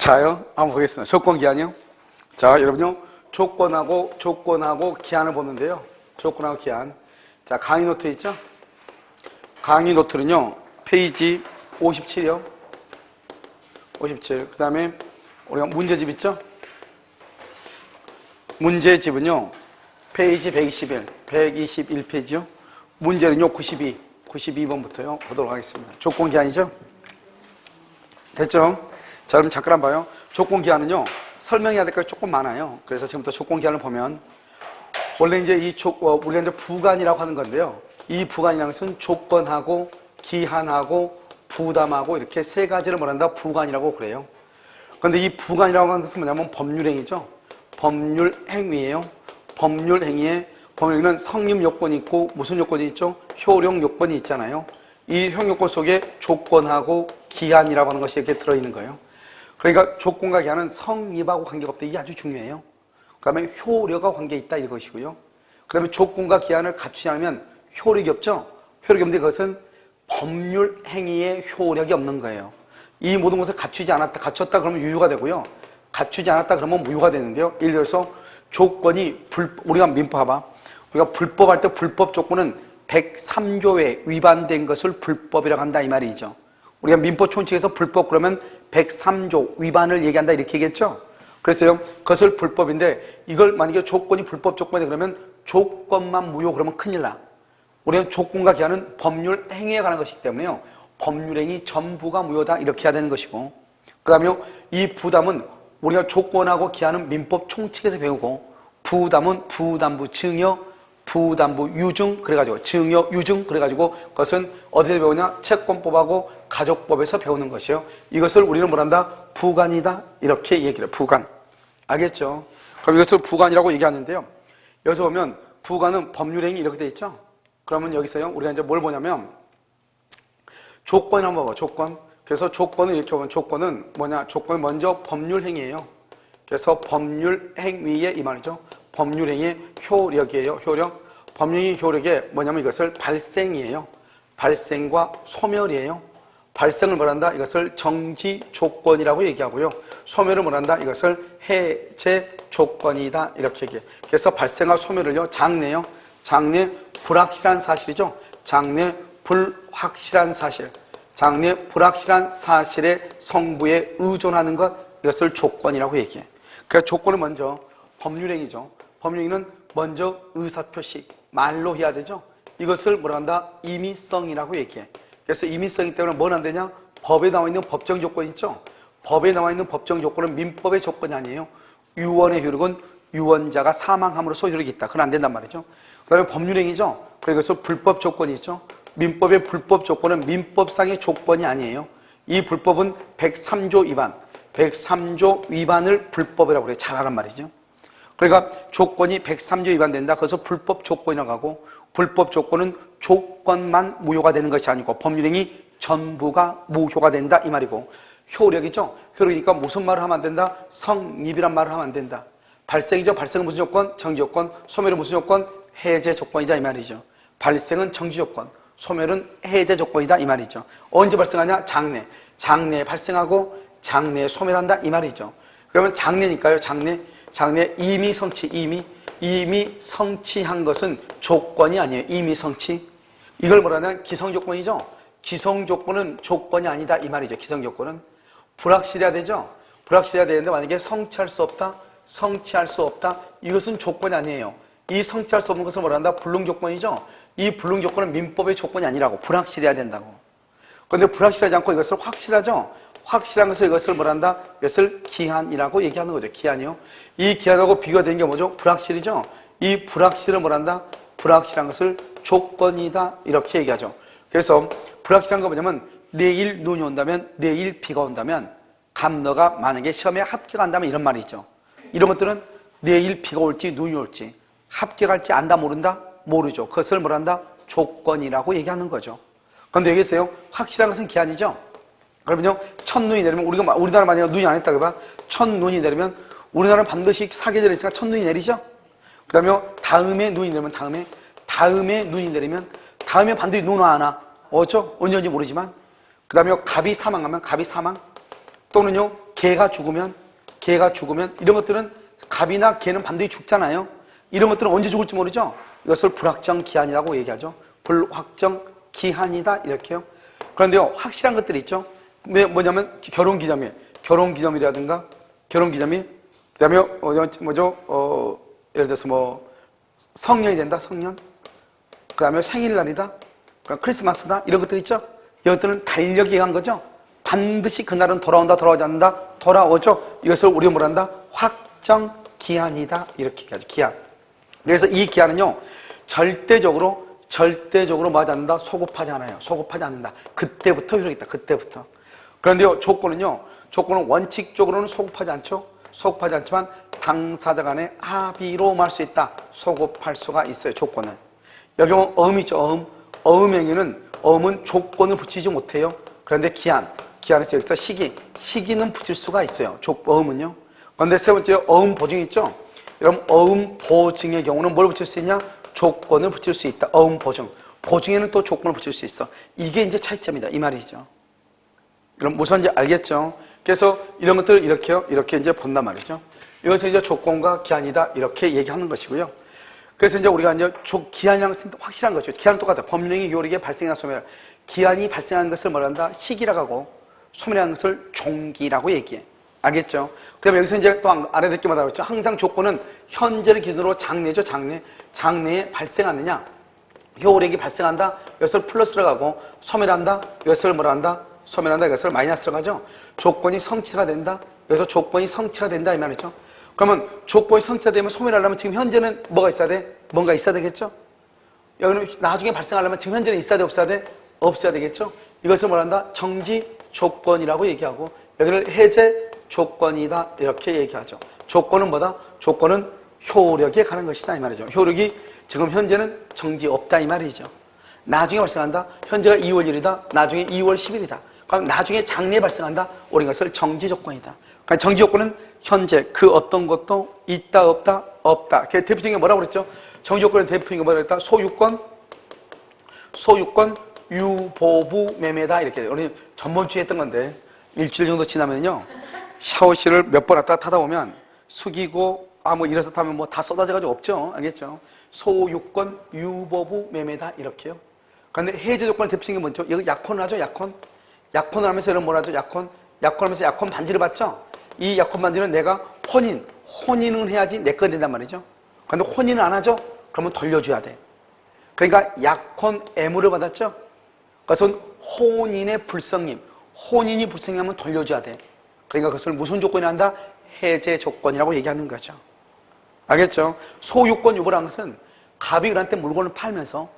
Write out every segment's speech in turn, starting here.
자요, 한번 보겠습니다. 조건기한이요. 자, 여러분요, 조건하고 기한을 보는데요. 조건하고 기한. 자, 강의 노트 있죠? 강의 노트는요, 페이지 57이요. 57. 그 다음에 우리가 문제집 있죠? 문제집은요, 페이지 121페이지요. 문제는요, 92번부터요. 보도록 하겠습니다. 조건기한이죠? 됐죠? 자, 그럼 잠깐 한번 봐요. 조건기한은요, 설명해야 될 것이 조금 많아요. 그래서 지금부터 조건기한을 보면, 원래 이제 우리가 이제 부관이라고 하는 건데요. 이 부관이라는 것은 조건하고, 기한하고, 부담하고, 이렇게 세 가지를 말한다. 부관이라고 그래요. 그런데 이 부관이라고 하는 것은 뭐냐면 법률행위죠. 법률행위예요. 법률행위는 성립 요건이 있고, 무슨 요건이 있죠? 효력 요건이 있잖아요. 이 효력요건 속에 조건하고 기한이라고 하는 것이 이렇게 들어있는 거예요. 그러니까 조건과 기한은 성립하고 관계가 없다. 이게 아주 중요해요. 그 다음에 효력과 관계가 있다 이것이고요. 그 다음에 조건과 기한을 갖추지 않으면 효력이 없죠. 효력이 없는데 그것은 법률 행위에 효력이 없는 거예요. 이 모든 것을 갖추지 않았다, 갖췄다 그러면 유효가 되고요. 갖추지 않았다 그러면 무효가 되는데요. 예를 들어서 조건이 우리가 민법 봐봐. 우리가 불법할 때 불법 조건은 103조에 위반된 것을 불법이라고 한다 이 말이죠. 우리가 민법 총칙에서 불법 그러면 103조 위반을 얘기한다 이렇게 얘기했죠. 그래서요, 그것을 불법인데 이걸 만약에 조건이 불법 조건이다 그러면 조건만 무효 그러면 큰일 나. 우리는 조건과 기한은 법률 행위에 관한 것이기 때문에요. 법률 행위 전부가 무효다 이렇게 해야 되는 것이고, 그 다음에 이 부담은 우리가 조건하고 기한은 민법 총칙에서 배우고, 부담은 부담부 증여, 부담부 유증 그래가지고 증여 유증 그래가지고 그것은 어디서 배우냐? 채권법하고 가족법에서 배우는 것이에요. 이것을 우리는 뭐란다? 부관이다 이렇게 얘기를 해요. 부관. 알겠죠? 그럼 이것을 부관이라고 얘기하는데요. 여기서 보면 부관은 법률행위 이렇게 돼 있죠. 그러면 여기서요 우리가 이제 뭘 보냐면 조건 한번 봐봐. 조건. 그래서 조건을 이렇게 보면 조건은 뭐냐? 조건은 먼저 법률행위예요. 그래서 법률행위에 이 말이죠. 법률행위의 효력이에요. 효력. 법률행위 효력에 뭐냐면 이것을 발생이에요. 발생과 소멸이에요. 발생을 뭐란다? 이것을 정지 조건이라고 얘기하고요. 소멸을 뭐란다? 이것을 해제 조건이다. 이렇게 얘기해요. 그래서 발생과 소멸을요. 장래요. 장래 불확실한 사실이죠. 장래 불확실한 사실. 장래 불확실한 사실의 성부에 의존하는 것, 이것을 조건이라고 얘기해요. 그러니까 조건은 먼저 법률행위죠. 법률행위는 먼저 의사표시, 말로 해야 되죠. 이것을 뭐라 한다? 임의성이라고 얘기해. 그래서 임의성이기 때문에 뭐는 안 되냐? 법에 나와 있는 법정 조건 있죠. 법에 나와 있는 법정 조건은 민법의 조건이 아니에요. 유언의 효력은 유언자가 사망함으로써 효력이 있다. 그건 안 된단 말이죠. 그 다음에 법률행위죠. 그래서 불법 조건이 있죠. 민법의 불법 조건은 민법상의 조건이 아니에요. 이 불법은 103조 위반, 103조 위반을 불법이라고 그래요. 잘 하란 말이죠. 그러니까 조건이 103조 위반된다. 그래서 불법 조건이라고 하고, 불법 조건은 조건만 무효가 되는 것이 아니고 법률행위 전부가 무효가 된다 이 말이고, 효력이죠. 효력이니까 무슨 말을 하면 안 된다? 성립이란 말을 하면 안 된다. 발생이죠. 발생은 무슨 조건? 정지 조건. 소멸은 무슨 조건? 해제 조건이다 이 말이죠. 발생은 정지 조건, 소멸은 해제 조건이다 이 말이죠. 언제 발생하냐? 장래. 장래에 발생하고 장래에 소멸한다 이 말이죠. 그러면 장래니까요. 장래 이미 성취, 이미 성취한 것은 조건이 아니에요. 이미 성취. 이걸 뭐라냐면 기성조건이죠. 기성조건은 조건이 아니다 이 말이죠. 기성조건은 불확실해야 되죠. 불확실해야 되는데 만약에 성취할 수 없다. 이것은 조건이 아니에요. 이 성취할 수 없는 것을 뭐란다? 불능조건이죠. 이 불능조건은 민법의 조건이 아니라고. 불확실해야 된다고. 그런데 불확실하지 않고 이것을 확실하죠. 확실한 것을 이것을 뭐란다? 이것을 기한이라고 얘기하는 거죠. 기한이요. 이 기한하고 비교되는 게 뭐죠? 불확실이죠. 이 불확실을 뭐란다? 불확실한 것을 조건이다 이렇게 얘기하죠. 그래서 불확실한 거 뭐냐면 내일 눈이 온다면, 내일 비가 온다면, 감너가 만약에 시험에 합격한다면 이런 말이 있죠. 이런 것들은 내일 비가 올지 눈이 올지 합격할지 안다 모른다? 모르죠. 그것을 뭐란다? 조건이라고 얘기하는 거죠. 그런데 여기서요, 확실한 것은 기한이죠. 그러면요, 첫눈이 내리면, 우리나라 만약에 눈이 안 했다 그봐. 첫눈이 내리면, 우리나라는 반드시 사계절이 있으니까 첫눈이 내리죠? 그 다음에 다음에 눈이 내리면, 다음에 눈이 내리면, 다음에 반드시 눈 와 안 와. 어쩌? 언제인지 모르지만. 그 다음에 갑이 사망하면, 갑이 사망. 또는요, 개가 죽으면 이런 것들은 갑이나 개는 반드시 죽잖아요. 이런 것들은 언제 죽을지 모르죠. 이것을 불확정 기한이라고 얘기하죠. 불확정 기한이다 이렇게요. 그런데요, 확실한 것들이 있죠. 뭐냐면 결혼기념일이라든가 그다음에 예를 들어서 뭐 성년이 된다, 성년. 그다음에 생일날이다, 크리스마스다 이런 것들 있죠. 이것들은 달력이 의한 거죠. 반드시 그날은 돌아온다, 돌아오지 않는다, 돌아오죠. 이것을 우리가 뭐란다? 확정 기한이다 이렇게 얘기하죠. 기한. 그래서 이 기한은요, 절대적으로 뭐 하지 않는다? 소급하지 않아요. 소급하지 않는다. 그때부터 효력이 있다. 그때부터. 그런데요, 조건은 원칙적으로는 소급하지 않죠. 소급하지 않지만 당사자 간의 합의로 할 수 있다. 소급할 수가 있어요. 조건은. 여기 보면 어음이죠. 어음은 조건을 붙이지 못해요. 그런데 기한에서 여기서 시기는 붙일 수가 있어요. 어음은요. 그런데 세 번째 어음 보증이 있죠. 여러분, 어음 보증의 경우는 뭘 붙일 수 있냐? 조건을 붙일 수 있다. 어음 보증에는 또 조건을 붙일 수 있어. 이게 이제 차이점이다 이 말이죠. 여러분 무슨 말인지 알겠죠? 그래서 이런 것들을 이렇게 이제 본단 말이죠. 이것은 이제 조건과 기한이다 이렇게 얘기하는 것이고요. 그래서 이제 우리가 이제 기한이라는 것은 확실한 것이죠. 기한은 똑같아. 법령이 요력에 발생한 소멸. 기한이 발생한 것을 뭐란다? 시기라고 하고, 소멸한 것을 종기라고 얘기해. 알겠죠? 그 다음에 여기서 이제 또 알아야 될 게 뭐라고 했죠? 항상 조건은 현재를 기준으로 장래죠, 장래에 발생하느냐? 효력이 발생한다? 이것을 플러스로 가고, 소멸한다? 이것을 뭐라 한다? 소멸한다? 이것을 마이너스로 가죠? 조건이 성취가 된다? 여기서 조건이 성취가 된다 이 말이죠. 그러면 조건이 성취가 되면 소멸하려면 지금 현재는 뭐가 있어야 돼? 뭔가 있어야 되겠죠? 여기는 나중에 발생하려면 지금 현재는 있어야 돼? 없어야 돼? 없어야 되겠죠? 이것을 뭐란다? 정지 조건이라고 얘기하고, 여기를 해제 조건이다 이렇게 얘기하죠. 조건은 뭐다? 조건은 효력에 가는 것이다 이 말이죠. 효력이 지금 현재는 정지 없다 이 말이죠. 나중에 발생한다. 현재가 2월 1일이다. 나중에 2월 10일이다. 그럼 나중에 장래에 발생한다. 우리가 이것을 정지 조건이다. 그러니까 정지 조건은 현재 그 어떤 것도 있다 없다. 그 대표적인 게 뭐라고 그랬죠? 정지 조건의 대표적인 게 뭐라고 그랬다? 소유권 유보부 매매다 이렇게 우리 전번주에 했던 건데, 일주일 정도 지나면요 샤워실을 몇 번 왔다 타다 보면 숙이고 뭐 일어서 타면 뭐 다 쏟아져가지고 없죠. 알겠죠? 소유권 유보부 매매다 이렇게요. 그런데 해제 조건의 대표적인 게 뭐죠? 여기 약혼을 하죠. 약혼을 하면서 여러분 뭐라 하죠? 약혼하면서 약혼 반지를 받죠. 이 약혼 반지는 내가 혼인은 해야지 내 건 된단 말이죠. 그런데 혼인을 안 하죠? 그러면 돌려줘야 돼. 그러니까 약혼 애무를 받았죠. 그것은 혼인의 불성임, 혼인이 불성하면 돌려줘야 돼. 그러니까 그것을 무슨 조건이 한다? 해제 조건이라고 얘기하는 거죠. 알겠죠? 소유권 유보라는 것은 갑이 을한테 물건을 팔면서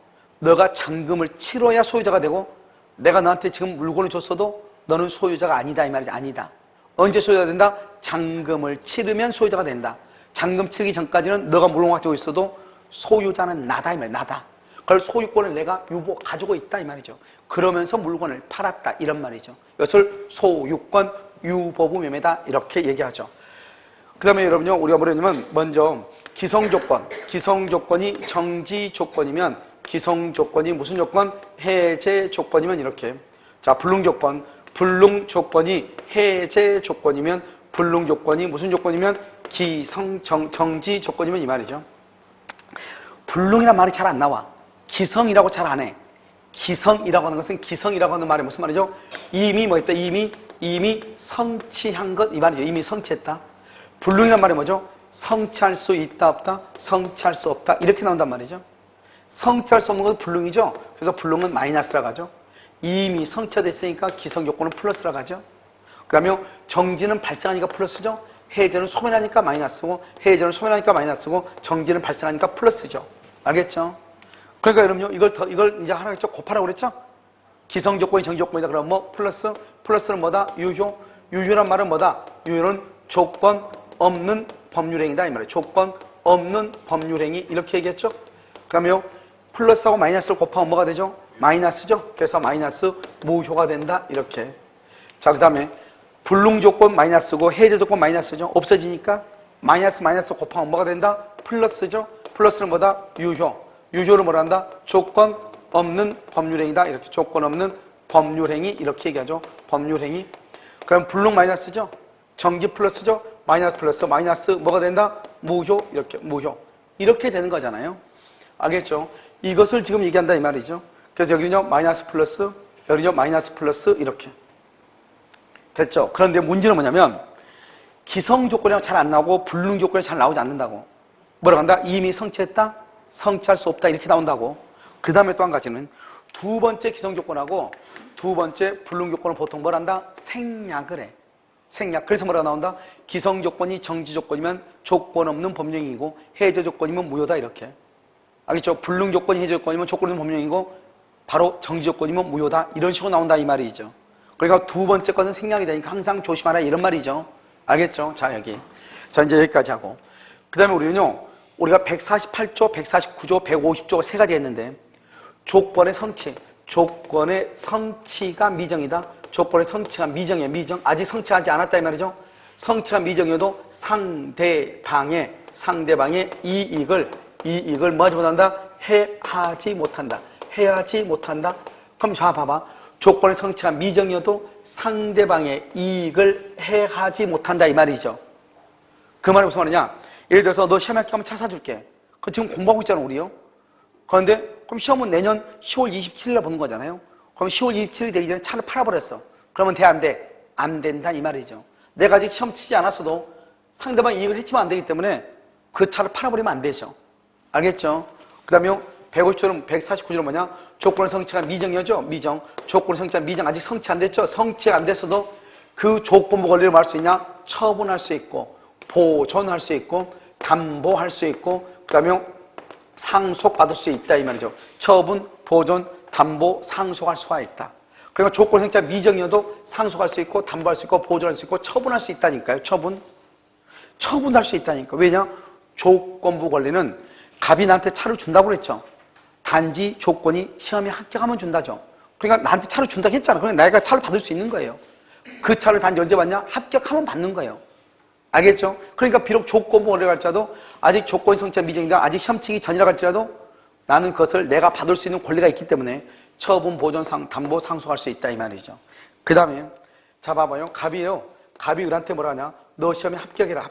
너가 잔금을 치러야 소유자가 되고, 내가 너한테 지금 물건을 줬어도 너는 소유자가 아니다 이 말이지. 아니다. 언제 소유자가 된다? 잔금을 치르면 소유자가 된다. 잔금 치르기 전까지는 너가 물건을 가지고 있어도 소유자는 나다 이 말이야. 나다. 그걸 소유권을 내가 가지고 있다 이 말이죠. 그러면서 물건을 팔았다 이런 말이죠. 이것을 소유권 유보부 매매다 이렇게 얘기하죠. 그 다음에 여러분요, 우리가 뭐냐면 먼저 기성조건이 정지 조건이면, 기성조건이 무슨 조건? 해제 조건이면 이렇게. 자, 불능조건이 해제 조건이면, 불능조건이 무슨 조건이면? 정지 조건이면 이 말이죠. 불능이라는 말이 잘 안 나와. 기성이라고 잘 안 해. 기성이라고 하는 것은, 기성이라고 하는 말이 무슨 말이죠? 이미 뭐 했다? 이미 성취한 것 이 말이죠. 이미 성취했다. 불능이란 말이 뭐죠? 성취할 수 있다 없다? 성취할 수 없다 이렇게 나온단 말이죠. 성취할 수 없는 것은 불능이죠. 그래서 불능은 마이너스라 가죠. 이미 성취됐으니까 기성조건은 플러스라 가죠. 그 다음에 정지는 발생하니까 플러스죠. 해제는 소멸하니까 마이너스고, 해제는 소멸하니까 마이너스고, 정지는 발생하니까 플러스죠. 알겠죠? 그러니까 여러분요, 이걸 이제 하나 곱하라고 그랬죠? 기성조건이 정지조건이다. 그럼 뭐? 플러스는 뭐다? 유효란 말은 뭐다? 유효는 조건 없는 법률행위다 이 말이에요. 조건 없는 법률행위 이렇게 얘기했죠. 그러면 플러스하고 마이너스를 곱하면 뭐가 되죠? 마이너스죠. 그래서 마이너스 무효가 된다 이렇게. 자, 그 다음에 불능조건 마이너스고 해제조건 마이너스죠. 없어지니까 마이너스 곱하면 뭐가 된다? 플러스죠. 플러스는 뭐다? 유효를 뭐라 한다? 조건 없는 법률행위다 이렇게. 조건 없는 법률행위 이렇게 얘기하죠. 법률행위. 그럼 불능 마이너스죠. 정지 플러스죠. 마이너스 플러스 마이너스 뭐가 된다? 무효. 이렇게 무효. 이렇게 되는 거잖아요. 알겠죠? 이것을 지금 얘기한다 이 말이죠. 그래서 여기는요 마이너스 플러스, 여기는요 마이너스 플러스 이렇게 됐죠. 그런데 문제는 뭐냐면 기성 조건이 잘 안 나오고 불능 조건이 잘 나오지 않는다고. 뭐라고 한다? 이미 성취했다? 성취할 수 없다 이렇게 나온다고. 그 다음에 또 한 가지는 두 번째 기성 조건하고 두 번째 불능 조건을 보통 뭘 한다? 생략을 해. 생략. 그래서 뭐라고 나온다? 기성 조건이 정지 조건이면 조건 없는 법령이고 해제 조건이면 무효다 이렇게. 알겠죠? 불능 조건이 해제 조건이면 조건 없는 법령이고 바로 정지 조건이면 무효다 이런 식으로 나온다 이 말이죠. 그러니까 두 번째 것은 생략이 되니까 항상 조심하라 이런 말이죠. 알겠죠? 자 여기. 자 이제 여기까지 하고 그 다음에 우리는요 우리가 148조, 149조, 150조 세 가지 했는데 조건의 성취. 조건의 성취가 미정이다. 조건의 성취가 미정이야. 미정. 아직 성취하지 않았다 이 말이죠. 성취가 미정이어도 상대방의 이익을 뭐 하지 못한다? 해하지 못한다. 해하지 못한다. 그럼 자 봐봐. 조건의 성취가 미정이어도 상대방의 이익을 해하지 못한다 이 말이죠. 그 말이 무슨 말이냐? 예를 들어서 너 시험 합격하면 차 사줄게. 그럼 지금 공부하고 있잖아 우리요. 그런데 그럼 시험은 내년 10월 27일에 보는 거잖아요. 그럼 10월 27일이 되기 전에 차를 팔아버렸어. 그러면 돼 안 돼? 안 된다 이 말이죠. 내가 아직 시험 치지 않았어도 상대방 이익을 해치면 안 되기 때문에 그 차를 팔아버리면 안 되죠. 알겠죠? 그 다음에 150조는 149조는 뭐냐? 조건의 성취가 미정이죠. 미정. 조건의 성취가 미정 아직 성취 안 됐죠. 성취가 안 됐어도 그 조건부 권리를 뭐 할 수 있냐? 처분할 수 있고 보존할 수 있고 담보할 수 있고 그 다음에 상속받을 수 있다 이 말이죠. 처분, 보존, 담보, 상속할 수가 있다. 그러니까 조건 성취가 미정이어도 상속할 수 있고 담보할 수 있고 보존할 수 있고 처분할 수 있다니까요. 처분할 수 있다니까. 왜냐? 조건부 권리는 갑이 나한테 차를 준다고 그랬죠. 단지 조건이 시험에 합격하면 준다죠. 그러니까 나한테 차를 준다고 했잖아. 그러니까 내가 차를 받을 수 있는 거예요. 그 차를 단지 언제 받냐? 합격하면 받는 거예요. 알겠죠? 그러니까 비록 조건부 권리가 할지라도 아직 조건이 성취가 미정이다. 아직 시험 치기 전이라고 할지라도 나는 그것을 내가 받을 수 있는 권리가 있기 때문에 처분, 보존, 담보, 상속할 수 있다 이 말이죠. 그 다음에 자 봐봐요. 갑이 을한테 뭐라 하냐? 너 시험에 합격해라.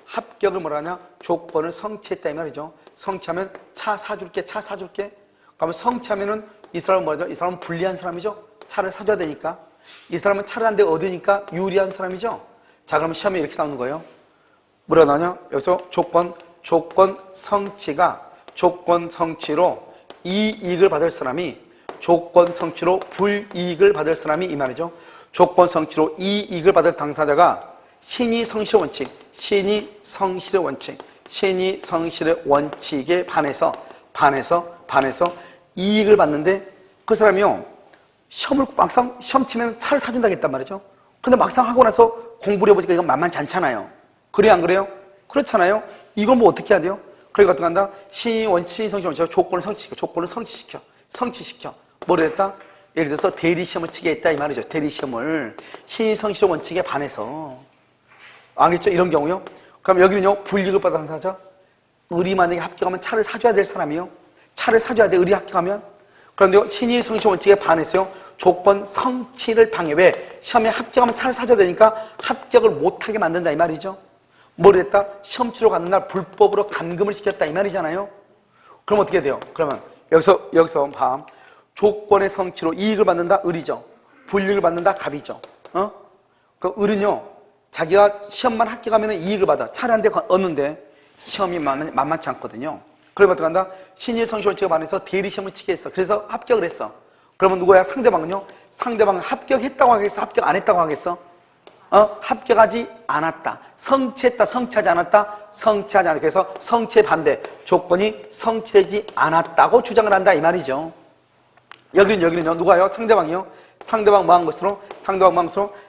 합격을 뭐라 하냐? 조건을 성취했다 이 말이죠. 성취하면 차 사줄게. 그러면 성취하면은 이 사람은 뭐죠? 이 사람은 불리한 사람이죠. 차를 사줘야 되니까. 이 사람은 차를 한 대 얻으니까 유리한 사람이죠. 자 그러면 시험에 이렇게 나오는 거예요. 뭐라 나냐? 여기서 조건 성취로 이익을 받을 사람이 조건 성취로 불이익을 받을 사람이 이 말이죠. 조건 성취로 이익을 받을 당사자가 신의 성실의 원칙에 반해서 이익을 받는데 그 사람이요 시험을 막상 시험 치면 차를 사준다고 했단 말이죠. 근데 막상 하고 나서 공부를 해보니까 이건 만만치 않잖아요. 그래요 안 그래요? 그렇잖아요. 이건 뭐 어떻게 해야 돼요? 그러니까 어떻게 한다? 신의 성실의 원칙 조건을 성취시켜. 뭐를 했다? 예를 들어서 대리시험을 치게 했다 이 말이죠. 대리시험을 신의 성실의 원칙에 반해서. 알겠죠? 이런 경우요. 그럼 여기는요 불이익을 받은 당사자 을이 만약에 합격하면 차를 사줘야 될 사람이요. 차를 사줘야 돼. 을이 합격하면. 그런데 신의 성실의 원칙에 반해서요 조건 성취를 방해. 왜? 시험에 합격하면 차를 사줘야 되니까 합격을 못하게 만든다 이 말이죠. 뭘 했다? 시험 치러 가는 날 불법으로 감금을 시켰다 이 말이잖아요. 그럼 어떻게 돼요? 그러면 여기서 봐. 조건의 성취로 이익을 받는다 을이죠. 불이익을 받는다 갑이죠. 그 을은요 자기가 시험만 합격하면 이익을 받아. 차를 한 대 얻는데 시험이 만만치 않거든요. 그러면 어떻게 한다? 신의 성실의 원칙에 반해서 대리시험을 치게 했어. 그래서 합격을 했어. 그러면 누구야? 상대방은요? 상대방은 합격했다고 하겠어? 합격 안 했다고 하겠어? 합격하지 않았다. 성취했다. 성취하지 않았다. 성취하지 않았다. 그래서 성취의 반대. 조건이 성취되지 않았다고 주장을 한다. 이 말이죠. 여기는요. 누가요? 상대방이요. 상대방 뭐 한 것으로?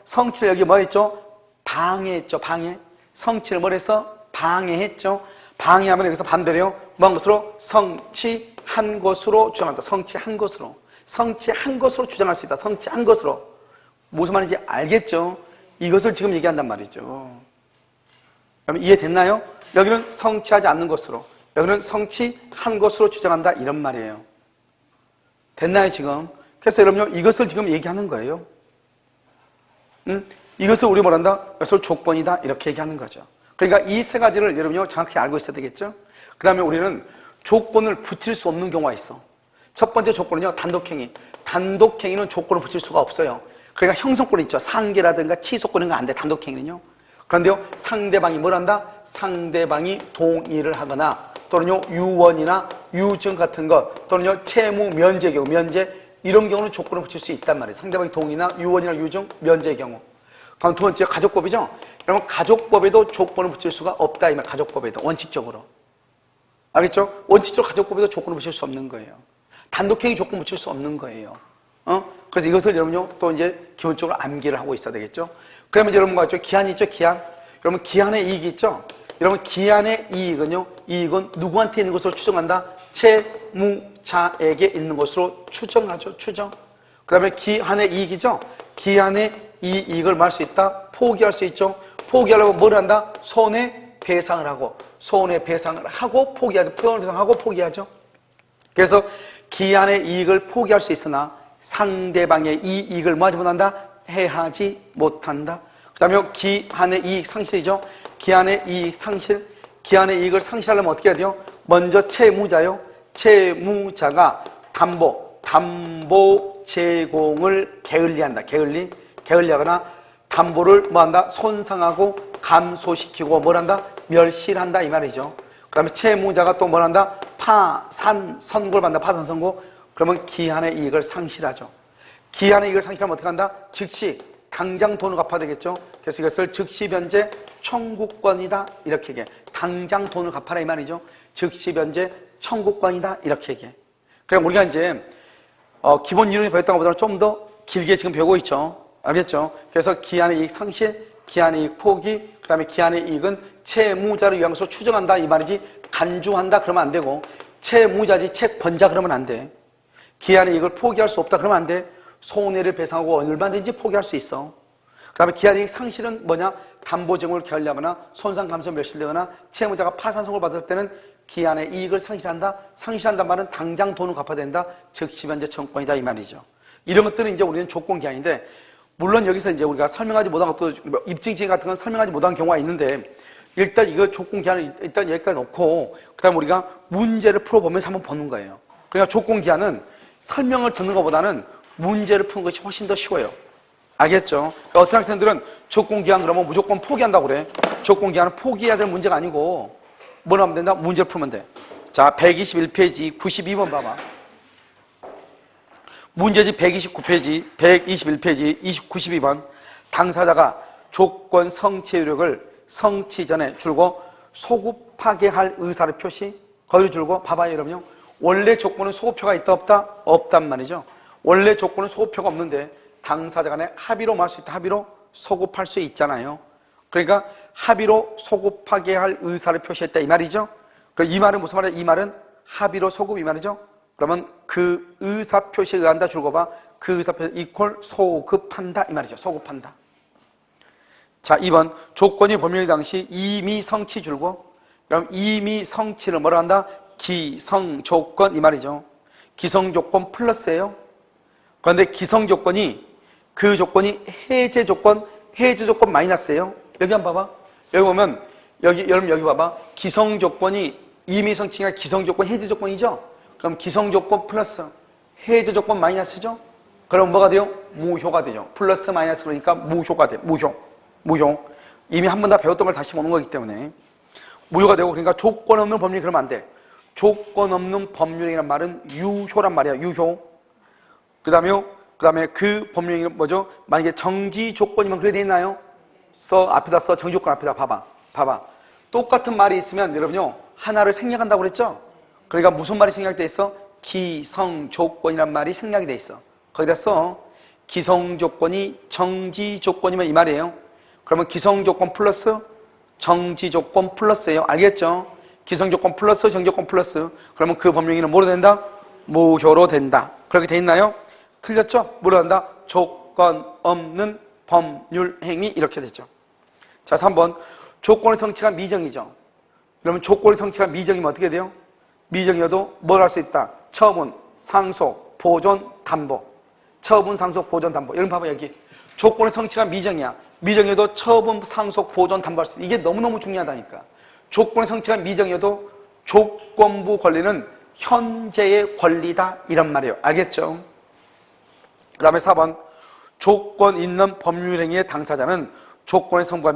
성취를 여기 뭐 했죠? 방해했죠. 방해. 성취를 뭘 했어? 방해했죠. 방해하면 여기서 반대로요. 뭐 한 것으로? 성취한 것으로 주장한다. 성취한 것으로 주장할 수 있다. 성취한 것으로. 무슨 말인지 알겠죠? 이것을 지금 얘기한단 말이죠. 그럼 이해됐나요? 여기는 성취하지 않는 것으로, 여기는 성취한 것으로 주장한다 이런 말이에요. 됐나요 지금? 그래서 여러분요 이것을 지금 얘기하는 거예요. 이것을 우리 뭐란다? 이것을 조건이다. 이렇게 얘기하는 거죠. 그러니까 이 세 가지를 여러분이 정확히 알고 있어야 되겠죠? 그 다음에 우리는 조건을 붙일 수 없는 경우가 있어. 첫 번째 조건은요, 단독행위. 단독행위는 조건을 붙일 수가 없어요. 그러니까 형성권 있죠. 상계라든가 취소권인 거 안 돼, 단독행위는요. 그런데요, 상대방이 뭘 한다? 상대방이 동의를 하거나 또는요, 유언이나 유증 같은 것 또는요, 채무 면제 경우, 면제 이런 경우는 조건을 붙일 수 있단 말이에요. 상대방이 동의나 유언이나 유증, 면제의 경우. 그럼 두 번째 가족법이죠. 여러분 가족법에도 조건을 붙일 수가 없다 이 말. 가족법에도 원칙적으로. 알겠죠? 원칙적으로 가족법에도 조건을 붙일 수 없는 거예요. 단독행위 조건 붙일 수 없는 거예요. 그래서 이것을 여러분요 또 이제 기본적으로 암기를 하고 있어야 되겠죠. 그러면 여러분과 있죠 기한이 있죠. 기한. 여러분 기한의 이익이 있죠. 여러분 기한의 이익은요, 이익은 누구한테 있는 것으로 추정한다? 채무자에게 있는 것으로 추정하죠. 추정. 그 다음에 기한의 이익이죠. 기한의 이익을 말 수 있다. 포기할 수 있죠. 포기하려고 뭘 한다? 손해배상을 하고, 손해배상을 하고 포기하죠. 손해배상하고 포기하죠. 그래서 기한의 이익을 포기할 수 있으나 상대방의 이익을 뭐 하지 못한다? 해하지 못한다. 그 다음에 기한의 이익 상실이죠. 기한의 이익 상실. 기한의 이익을 상실하려면 어떻게 해야 돼요? 먼저 채무자요. 채무자가 담보 제공을 게을리한다. 게을리하거나 담보를 뭐한다? 손상하고 감소시키고 뭘한다? 멸실한다 이 말이죠. 그 다음에 채무자가 또 뭘한다? 파산 선고를 받는다. 파산 선고. 그러면 기한의 이익을 상실하죠. 기한의 이익을 상실하면 어떻게 한다? 즉시 당장 돈을 갚아야 되겠죠. 그래서 이것을 즉시 변제 청구권이다 이렇게 얘기해. 당장 돈을 갚아라 이 말이죠. 즉시 변제 청구권이다 이렇게 얘기해. 그럼 우리가 이제 기본 이론이 배웠던 것보다는 좀 더 길게 지금 배우고 있죠. 알겠죠? 그래서 기한의 이익 상실, 기한의 이익 포기, 그 다음에 기한의 이익은 채무자를 위한 것으로 추정한다 이 말이지 간주한다 그러면 안 되고, 채무자지 채권자 그러면 안 돼. 기한의 이익을 포기할 수 없다 그러면 안 돼. 손해를 배상하고 얼마든지 포기할 수 있어. 그 다음에 기한의 이익 상실은 뭐냐? 담보증을 게을리하거나 손상감소 멸실되거나 채무자가 파산송을 받을 때는 기한의 이익을 상실한다. 상실한단 말은 당장 돈을 갚아야 된다. 즉시 변제 청구권이다 이 말이죠. 이런 것들은 이제 우리는 조건 기한인데, 물론 여기서 이제 우리가 설명하지 못한 것도 입증증 같은 건 설명하지 못한 경우가 있는데, 일단 이거 조건 기한을 일단 여기까지 놓고 그다음 우리가 문제를 풀어보면서 한번 보는 거예요. 그러니까 조건 기한은 설명을 듣는 것보다는 문제를 푸는 것이 훨씬 더 쉬워요. 알겠죠? 그러니까 어떤 학생들은 조건 기한 그러면 무조건 포기한다고 그래. 조건 기한은 포기해야 될 문제가 아니고 뭘 하면 된다? 문제를 풀면 돼. 자, 121페이지 92번 봐봐. 문제지 129페이지, 121페이지, 92번. 당사자가 조건 성취 효력을 성취 전에 줄고 소급하게 할 의사를 표시, 거기를 줄고 봐봐요 여러분요. 원래 조건은 소급표가 있다 없다? 없단 말이죠. 원래 조건은 소급표가 없는데 당사자 간에 합의로 말 수 있다. 합의로 소급할 수 있잖아요. 그러니까 합의로 소급하게 할 의사를 표시했다 이 말이죠. 이 말은 무슨 말이야? 이 말은 합의로 소급 이 말이죠. 그러면 그 의사 표시에 의한다 줄고 봐. 그 의사 표시 이퀄 소급한다 이 말이죠. 소급한다. 자, 2번 조건이 법률 당시 이미 성취 줄고, 그럼 이미 성취를 뭐라 한다? 기성조건 이 말이죠. 기성조건 플러스예요. 그런데 기성조건이 그 조건이 해제조건 마이너스예요. 여기 한번 봐봐. 여기 보면 여러분 여기 봐봐. 기성조건이 이미 성취가 기성조건 해제조건이죠. 그럼 기성조건 플러스 해제조건 마이너스죠. 그럼 뭐가 돼요? 무효가 되죠. 플러스 마이너스 그러니까 무효가 돼. 무효. 이미 한 번 다 배웠던 걸 다시 보는 거기 때문에 무효가 되고, 그러니까 조건 없는 법률이 그러면 안 돼. 조건 없는 법률이란 말은 유효란 말이야. 유효. 그 다음에 그 법률이 뭐죠? 만약에 정지 조건이면 그래 돼 있나요? 앞에다 써. 정지 조건 앞에다 봐봐. 똑같은 말이 있으면 여러분요 하나를 생략한다고 그랬죠? 그러니까 무슨 말이 생략돼 있어? 기성 조건이란 말이 생략이 돼 있어. 거기다 써. 기성 조건이 정지 조건이면 이 말이에요. 그러면 기성조건 플러스 정지조건 플러스예요. 알겠죠? 기성조건 플러스 정지조건 플러스. 그러면 그 법령에는 뭐로 된다? 무효로 된다. 그렇게 돼 있나요? 틀렸죠? 뭐로 한다? 조건 없는 법률행위 이렇게 되죠. 자, 3번 조건의 성취가 미정이죠. 그러면 조건의 성취가 미정이면 어떻게 돼요? 미정이어도 뭘 할 수 있다? 처분, 상속, 보존, 담보. 처분, 상속, 보존, 담보. 여러분 봐봐 여기. 조건의 성취가 미정이야. 미정이어도 처분, 상속, 보존, 담보할 수 있다. 이게 너무너무 중요하다니까. 조건의 성취가 미정이어도 조건부 권리는 현재의 권리다 이런 말이에요. 알겠죠? 그 다음에 4번 조건 있는 법률행위의 당사자는 조건의 성부가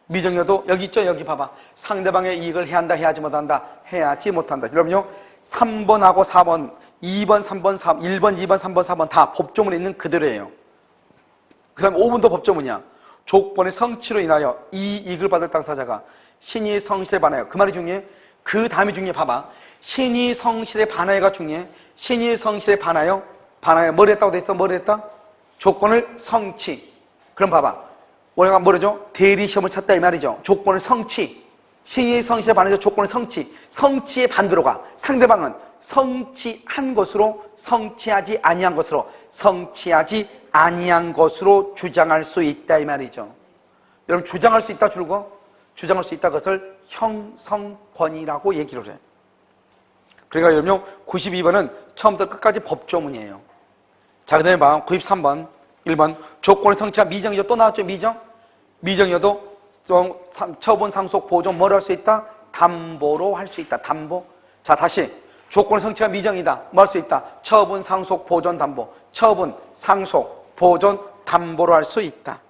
미정이어도 여기 있죠? 여기 봐봐. 상대방의 이익을 해야 한다, 해야지 못한다, 해야지 못한다. 그러면요 3번하고 4번, 2번, 3번, 1번, 2번, 3번, 4번 다 법조문에 있는 그대로예요. 그 다음에 5번도 법조문이야. 조건의 성취로 인하여 이 이익을 받을 당사자가 신의 성실에 반하여, 그 말이 중요해. 그 다음이 중요해. 봐봐. 신의 성실에 반하여가 중요해. 신의 성실에 반하여 뭘 했다고 돼 있어? 뭘 했다? 조건을 성취. 그럼 봐봐. 우리가 뭐라죠? 대리시험을 쳤다 이 말이죠. 조건을 성취. 신의 성실에 반하여 조건을 성취. 성취의 반대로 가. 상대방은 성취한 것으로, 성취하지 아니한 것으로, 성취하지 아니한 것으로 주장할 수 있다 이 말이죠. 여러분 주장할 수 있다 줄거? 주장할 수 있다 것을 형성권이라고 얘기를 해. 그러니까 여러분 92번은 처음부터 끝까지 법조문이에요. 자, 그 다음에 봐. 93번 1번 조건을 성취한 미정이죠. 또 나왔죠. 미정이어도 처분, 상속, 보존 뭐로 할 수 있다? 담보로 할 수 있다. 담보. 자, 다시 조건을 성취한 미정이다. 뭐 할 수 있다? 처분, 상속, 보존, 담보. 처분, 상속, 보존, 담보로 할 수 있다.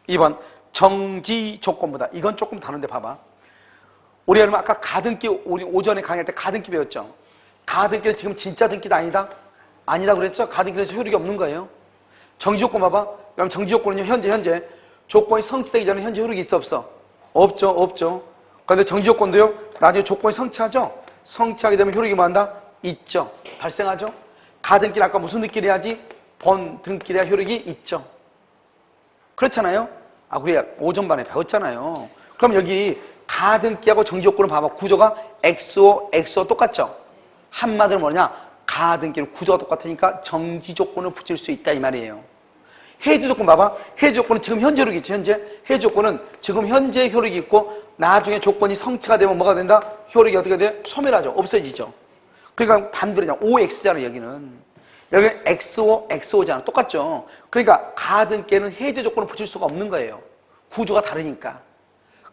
2번 정지 조건보다. 이건 조금 다른데 봐봐. 우리 여러분 아까 가등기, 우리 오전에 강의할 때 가등기 배웠죠? 가등기는 지금 진짜 등기도 아니다? 아니다 그랬죠? 가등기는 효력이 없는 거예요. 정지 조건 봐봐. 그럼 정지 조건은요, 현재 조건이 성취되기 전에 현재 효력이 있어 없어? 없죠. 그런데 정지 조건도요, 나중에 조건이 성취하죠? 성취하게 되면 효력이 뭐한다? 있죠. 발생하죠. 가등기는 아까 무슨 등기를 해야지? 본등기를 해야 효력이 있죠. 그렇잖아요. 우리 오전반에 배웠잖아요. 그럼 여기 가등기하고 정지 조건을 봐봐. 구조가 XO 똑같죠? 한마디로 뭐냐? 가등기는 구조가 똑같으니까 정지 조건을 붙일 수 있다 이 말이에요. 해지 조건 봐봐. 해지 조건은 지금 현재 효력이 있죠. 해지 조건은 지금 현재 효력이 있고 나중에 조건이 성취가 되면 뭐가 된다? 효력이 어떻게 돼? 소멸하죠. 없어지죠. 그러니까 반대로잖아. OX잖아 여기는. 여기는 XO잖아. 똑같죠. 그러니까 가등기에는 해지 조건을 붙일 수가 없는 거예요. 구조가 다르니까.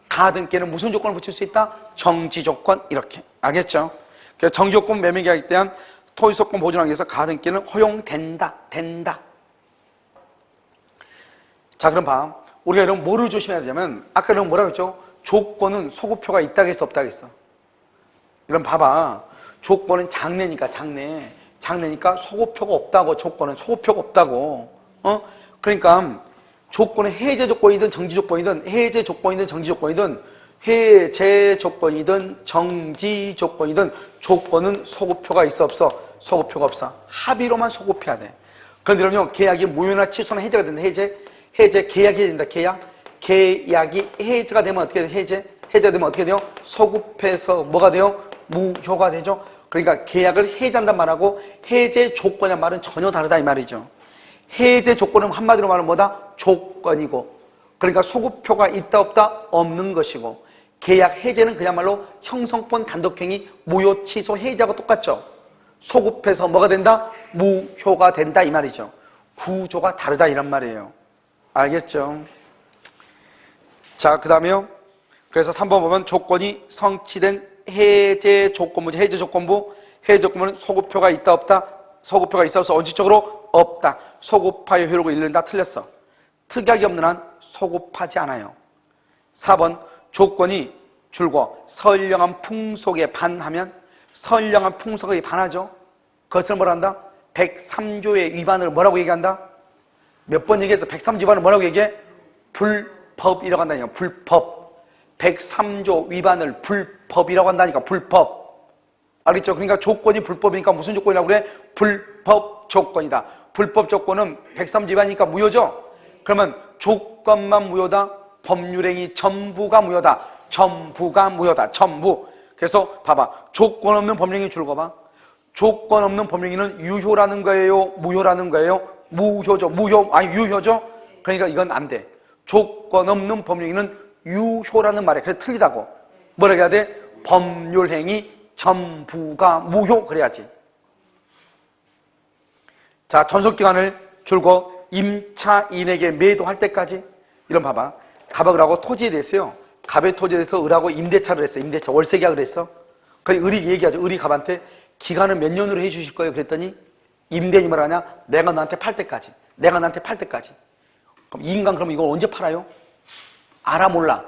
가등기에는 무슨 조건을 붙일 수 있다? 정지 조건 이렇게. 알겠죠? 그래서 정지 조건 매매계약에 대한 토지소권 보존하기 위해서 가등기는 허용된다. 자, 그럼 봐. 우리가 여러분 뭐를 조심해야 되냐면 아까 여러분 뭐라고 했죠? 조건은 소급표가 있다고 했어 없다고 했어? 그럼 봐봐. 조건은 장래니까 소급표가 없다고. 조건은 소급표가 없다고. 그러니까 조건은 해제 조건이든 정지 조건이든 정지 조건이든 조건은 소급표가 있어 없어? 소급표가 없어. 합의로만 소급해야 돼. 그런데 여러분 계약이 무효나 취소나 해제가 된다. 해제 계약이 된다. 계약이 해제가 되면 어떻게 돼? 해제가 되면 어떻게 돼요? 소급해서 뭐가 돼요? 무효가 되죠. 그러니까 계약을 해제한단 말하고 해제 조건이란 말은 전혀 다르다 이 말이죠. 해제 조건은 한마디로 말하면 뭐다? 조건이고, 그러니까 소급표가 있다 없다? 없는 것이고, 계약 해제는 그야말로 형성권 단독행위 무효 취소 해제하고 똑같죠. 소급해서 뭐가 된다? 무효가 된다 이 말이죠. 구조가 다르다 이란 말이에요. 알겠죠? 자, 그 다음에요. 그래서 3번 보면 조건이 성취된 해제 조건부죠. 해제 조건부는 소급표가 있다 없다? 소급표가 있어 없어? 원칙적으로 없다. 소급하여 효력을 잃는다. 틀렸어. 특약이 없는 한 소급하지 않아요. 4번 조건이 줄고 선량한 풍속에 반하면, 선량한 풍속에 반하죠. 그것을 뭐라 한다? 103조의 위반을 뭐라고 얘기한다? 몇 번 얘기했어? 103조 위반을 뭐라고 얘기해? 불법이라고 한다니까. 불법. 103조 위반을 불법이라고 한다니까. 불법. 알겠죠? 그러니까 조건이 불법이니까 무슨 조건이라고 그래? 불법 조건이다. 불법 조건은 103조 위반이니까 무효죠? 그러면 조건만 무효다? 법률행위 전부가 무효다. 전부. 그래서 봐봐. 조건 없는 법률행위 줄거봐. 조건 없는 법률행위는 유효라는 거예요? 무효라는 거예요? 무효죠. 유효죠? 그러니까 이건 안 돼. 조건 없는 법률행위는 유효라는 말이야. 그래서 틀리다고. 뭐라고 해야 돼? 법률행위 전부가 무효. 그래야지. 자, 전속기간을 줄고 임차인에게 매도할 때까지. 이런 봐봐. 갑하고 을하고 토지에 대해서요. 갑의 토지에 대해서 을하고 임대차를 했어. 임대차 월세 계약을 했어. 그러니까 을이 얘기하죠. 을이 갑한테 기간을 몇 년으로 해주실 거예요? 그랬더니 임대인이 말하냐? 내가 너한테 팔 때까지. 내가 너한테 팔 때까지. 그럼 이 인간 그럼 이걸 언제 팔아요? 알아 몰라?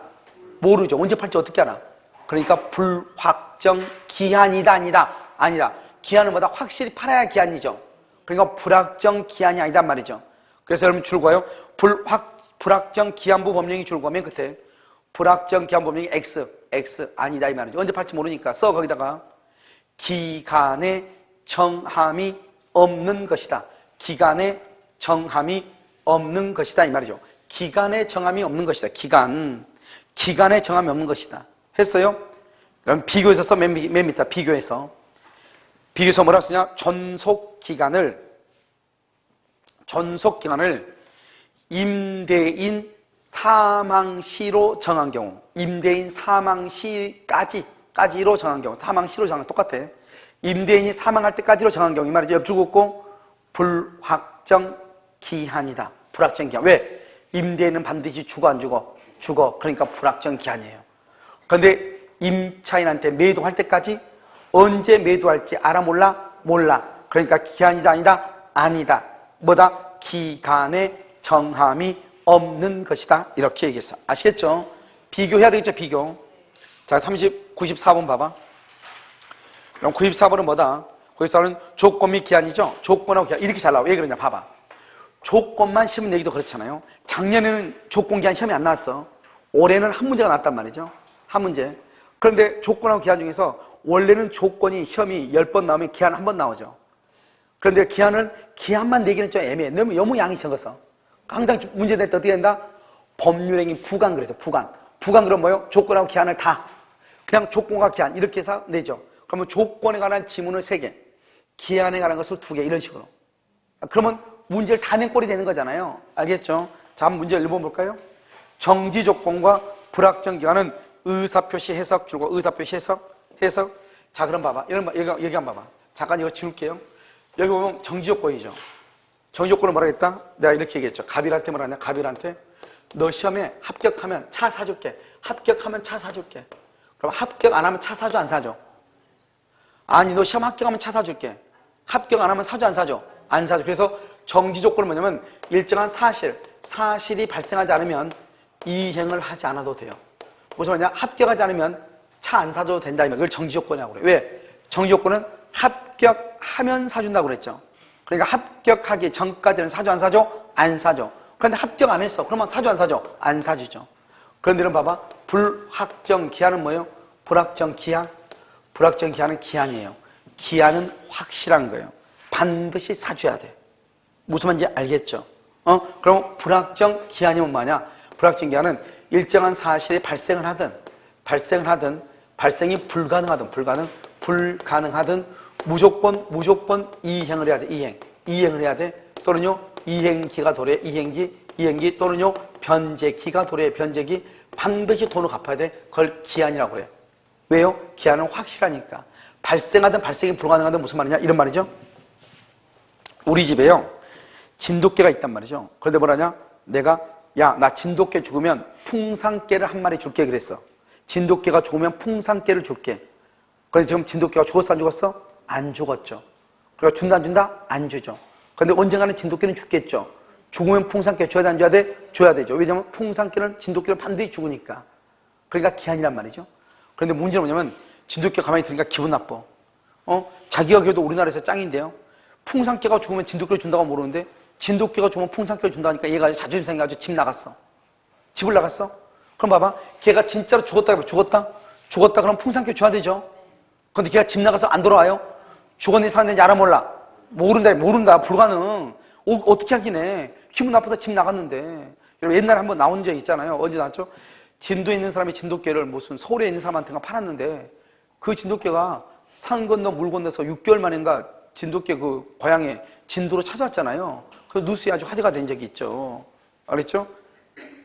모르죠. 언제 팔지 어떻게 알아? 그러니까 불확정 기한이다 아니다. 아니다. 기한은 뭐다? 확실히 팔아야 기한이죠. 그러니까 불확정 기한이 아니다 말이죠. 그래서 여러분 줄거요. 불확정 기한부 법령이 줄거면 끝에 불확정 기한부 법령이 X 아니다 이 말이죠. 언제 팔지 모르니까 써 거기다가 기간의 정함이 없는 것이다. 기간의 정함이 없는 것이다 이 말이죠. 기간의 정함이 없는 것이다. 기간의 정함이 없는 것이다. 했어요? 그럼 비교해서 써. 맨 밑에 비교해서 뭐라 쓰냐? 존속 기간을 임대인 사망시로 정한 경우, 임대인 사망시까지로 정한 경우, 사망시로 정한 똑같아. 임대인이 사망할 때까지로 정한 경우 이 말이죠. 옆줄 긋고 불확정 기한이다. 불확정 기한. 왜? 임대인은 반드시 죽어 안 죽어? 죽어. 그러니까 불확정 기한이에요. 그런데 임차인한테 매도할 때까지 언제 매도할지 알아 몰라? 몰라. 그러니까 기한이다 아니다? 아니다. 뭐다? 기간의 정함이 없는 것이다. 이렇게 얘기했어. 아시겠죠? 비교해야 되겠죠? 비교. 자, 94번 봐봐. 그럼 94번은 뭐다? 94번은 조건 및 기한이죠? 조건하고 기한. 이렇게 잘 나와. 왜 그러냐? 봐봐. 조건만 시험 내기도 그렇잖아요. 작년에는 조건 기한 시험이 안 나왔어. 올해는 한 문제가 나왔단 말이죠. 한 문제. 그런데 조건하고 기한 중에서 원래는 조건이 시험이 10번 나오면 기한 한 번 나오죠. 그런데 기한만 내기는 좀 애매해. 너무 양이 적어서. 항상 문제 낼 때 어떻게 된다? 법률행위 부관 그래서 부관. 부관 그럼 뭐요? 조건하고 기한을 다. 그냥 조건과 기한 이렇게 해서 내죠. 그러면 조건에 관한 지문을 3개, 기한에 관한 것을 2개 이런 식으로. 그러면 문제를 다 낸 꼴이 되는 거잖아요. 알겠죠? 자, 한번 문제 읽어볼까요? 정지 조건과 불확정 기간은 의사표시 해석 줄고 의사표시 해석. 자, 그럼 봐봐. 여기 한번 봐봐. 잠깐 이거 지울게요. 여기 보면 정지 조건이죠. 정지 조건을 뭐라 했다? 내가 이렇게 얘기했죠. 갑일한테 뭐라 했냐? 갑일한테 너 시험에 합격하면 차 사줄게. 합격하면 차 사줄게. 그럼 합격 안 하면 차 사줘 안 사줘? 아니 너 시험 합격하면 차 사줄게. 합격 안 하면 사줘 안 사줘? 안 사줘. 그래서 정지 조건은 뭐냐면 일정한 사실이 발생하지 않으면 이행을 하지 않아도 돼요. 무슨 말이냐? 합격하지 않으면 차 안 사줘도 된다 이면 그걸 정지 조건이라고 그래. 왜? 정지 조건은 합격하면 사준다고 그랬죠. 그러니까 합격하기 전까지는 사줘 안 사줘? 안 사줘. 그런데 합격 안 했어. 그러면 사줘 안 사줘? 안 사주죠. 그런데 이런 봐봐. 불확정 기한은 뭐예요? 불확정 기한. 불확정 기한은 기한이에요. 기한은 확실한 거예요. 반드시 사줘야 돼. 무슨 말인지 알겠죠? 그럼 불확정 기한이면 뭐냐? 불확정 기한은 일정한 사실이 발생을 하든 발생이 불가능하든 무조건 이행을 해야 돼. 이행을 해야 돼. 또는요 이행기가 도래. 이행기 또는요 변제기가 도래. 변제기 반드시 돈을 갚아야 돼. 그걸 기한이라고 그래. 왜요? 기한은 확실하니까. 발생이 불가능하든 무슨 말이냐? 이런 말이죠. 우리 집에요 진돗개가 있단 말이죠. 그런데 뭐라냐? 내가 나 진돗개 죽으면 풍산개를 한 마리 줄게 그랬어. 진돗개가 죽으면 풍산개를 줄게. 그런데 지금 진돗개가 죽었어 안 죽었어? 안 죽었죠. 그러니까 준다 안 준다? 안 주죠. 그런데 언젠가는 진돗개는 죽겠죠. 죽으면 풍산개 줘야 돼 안 줘야 돼? 줘야 되죠. 왜냐하면 풍산개는 진돗개는 반드시 죽으니까. 그러니까 기한이란 말이죠. 그런데 문제는 뭐냐면 진돗개 가만히 있으니까 기분 나빠. 자기가 그래도 우리나라에서 짱인데요. 풍산개가 죽으면 진돗개를 준다고 모르는데 진돗개가 죽으면 풍산개를 준다니까 얘가 자존심 상해가지고 집 나갔어. 집을 나갔어? 그럼 봐봐. 걔가 진짜로 죽었다 그럼 풍산개 줘야 되죠. 그런데 걔가 집 나가서 안 돌아와요? 죽었는지 살았는지 알아 몰라? 모른다. 불가능. 어떻게 하긴 해. 기분 나빠서 집 나갔는데. 옛날에 한번 나온 적 있잖아요. 언제 나왔죠? 진도에 있는 사람이 진돗개를 무슨 서울에 있는 사람한테가 팔았는데 그 진돗개가 산 건너 물 건너서 6개월 만인가 진돗개 그 고향에 진도로 찾아왔잖아요. 그 뉴스에 아주 화제가 된 적이 있죠. 알겠죠?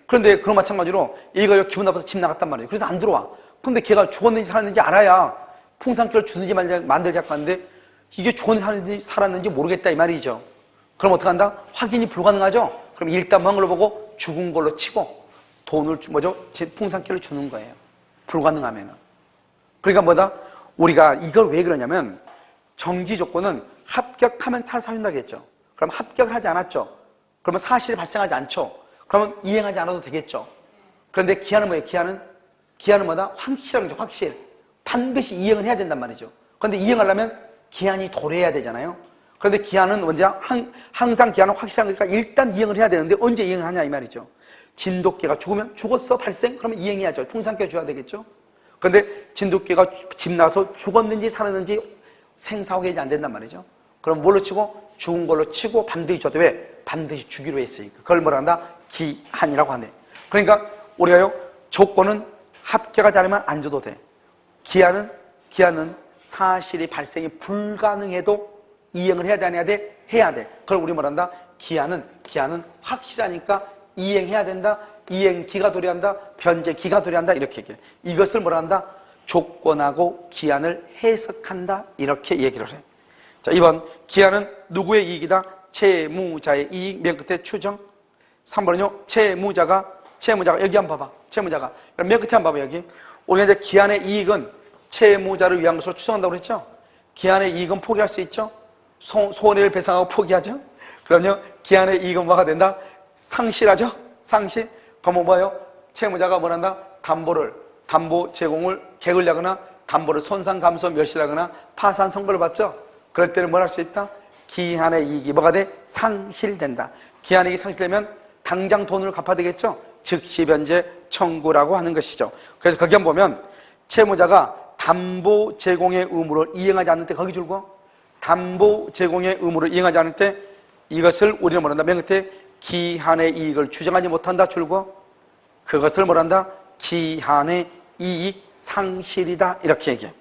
그런데 그런 마찬가지로 얘가 기분 나빠서 집 나갔단 말이에요. 그래서 안 들어와. 그런데 걔가 죽었는지 살았는지 알아야 풍산개를 주는지 만들자고 하는데 이게 죽었는지 살았는지 모르겠다 이 말이죠. 그럼 어떡한다? 확인이 불가능하죠? 그럼 일단 뭔 걸로 보고 죽은 걸로 치고 돈을 뭐죠? 풍산케를 주는 거예요. 불가능하면은. 그러니까 뭐다? 우리가 이걸 왜 그러냐면 정지 조건은 합격하면 차를 사준다고 했죠. 그럼 합격을 하지 않았죠. 그러면 사실이 발생하지 않죠. 그러면 이행하지 않아도 되겠죠. 그런데 기한은 뭐예요? 기한은 뭐다? 확실한 거죠. 확실. 반드시 이행을 해야 된단 말이죠. 그런데 이행하려면 기한이 도래해야 되잖아요. 그런데 기한은 언제 항상 기한은 확실한 거니까 일단 이행을 해야 되는데 언제 이행하냐 이 말이죠. 진돗개가 죽으면 죽었어 발생? 그러면 이행해야죠. 풍산케 줘야 되겠죠. 그런데 진돗개가 집 나서 죽었는지 살았는지 생사확인이 안 된단 말이죠. 그럼 뭘로 치고? 죽은 걸로 치고 반드시 줘도 왜? 반드시 주기로 했으니까. 그걸 뭐라 한다? 기한이라고 하네. 그러니까 우리가요 조건은 합격하지 않으면 안 줘도 돼. 기한은 사실이 발생이 불가능해도 이행을 해야 돼, 안 해야 돼? 해야 돼. 그걸 우리 뭐라 한다? 기한은 확실하니까 이행해야 된다. 이행기가 도래한다. 변제기가 도래한다. 이렇게 얘기해. 이것을 뭐라 한다? 조건하고 기한을 해석한다. 이렇게 얘기를 해. 자, 2번 기한은 누구의 이익이다? 채무자의 이익. 맨 끝에 추정. 3번은요 채무자가 여기 한번 봐봐. 채무자가 맨 끝에 한번 봐봐. 여기 우리가 이제 기한의 이익은 채무자를 위한 것으로 추정한다고 그랬죠. 기한의 이익은 포기할 수 있죠. 손해를 배상하고 포기하죠. 그럼요 기한의 이익은 뭐가 된다? 상실하죠. 상실. 그러면 뭐예요? 채무자가 뭐란다? 담보 제공을 게을리하거나 담보를 손상 감소 멸실하거나 파산 선고를 받죠. 그럴 때는 뭘 할 수 있다? 기한의 이익이 뭐가 돼? 상실된다. 기한의 이익이 상실되면 당장 돈을 갚아야 되겠죠. 즉시 변제 청구라고 하는 것이죠. 그래서 거기 한번 보면 채무자가 담보 제공의 의무를 이행하지 않을 때 거기 줄고 담보 제공의 의무를 이행하지 않을 때 이것을 우리는 뭐란다? 맨 끝에 기한의 이익을 추정하지 못한다 줄고 그것을 뭐란다? 기한의 이익 상실이다 이렇게 얘기해.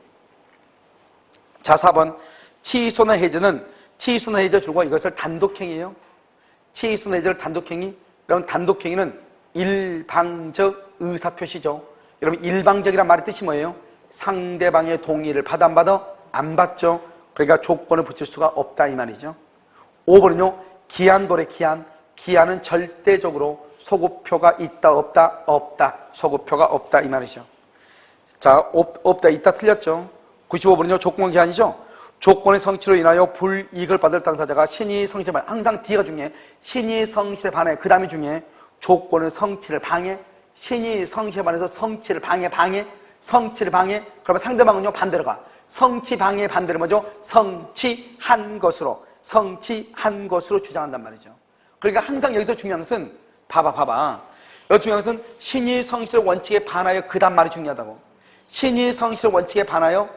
자 4번 취소나 해제는 취소나 해제 줄고 이것을 단독행위예요. 취소나 해제를 단독행위. 여러분 단독행위는 일방적 의사표시죠. 여러분 일방적이란 말의 뜻이 뭐예요? 상대방의 동의를 받아 안 받아? 안 받죠. 그러니까 조건을 붙일 수가 없다 이 말이죠. 5번은요 기한 도래 기한은 절대적으로 소급표가 있다 없다? 없다. 소급표가 없다 이 말이죠. 자 없다 있다 틀렸죠. 95번은요 조건 기한이죠. 조건의 성취로 인하여 불이익을 받을 당사자가 신의 성실에 반해. 항상 D가 중요해. 신의 성실에 반해. 그 다음이 중요해. 조건의 성취를 방해. 신의 성실에 반해서 성취를 방해. 성취를 방해. 그러면 상대방은요 반대로 가. 성취 방해의 반대로 뭐죠? 성취한 것으로 주장한단 말이죠. 그러니까 항상 여기서 중요한 것은 봐봐. 여기 중요한 것은 신의 성실의 원칙에 반하여 그 다음 말이 중요하다고. 신의 성실의 원칙에 반하여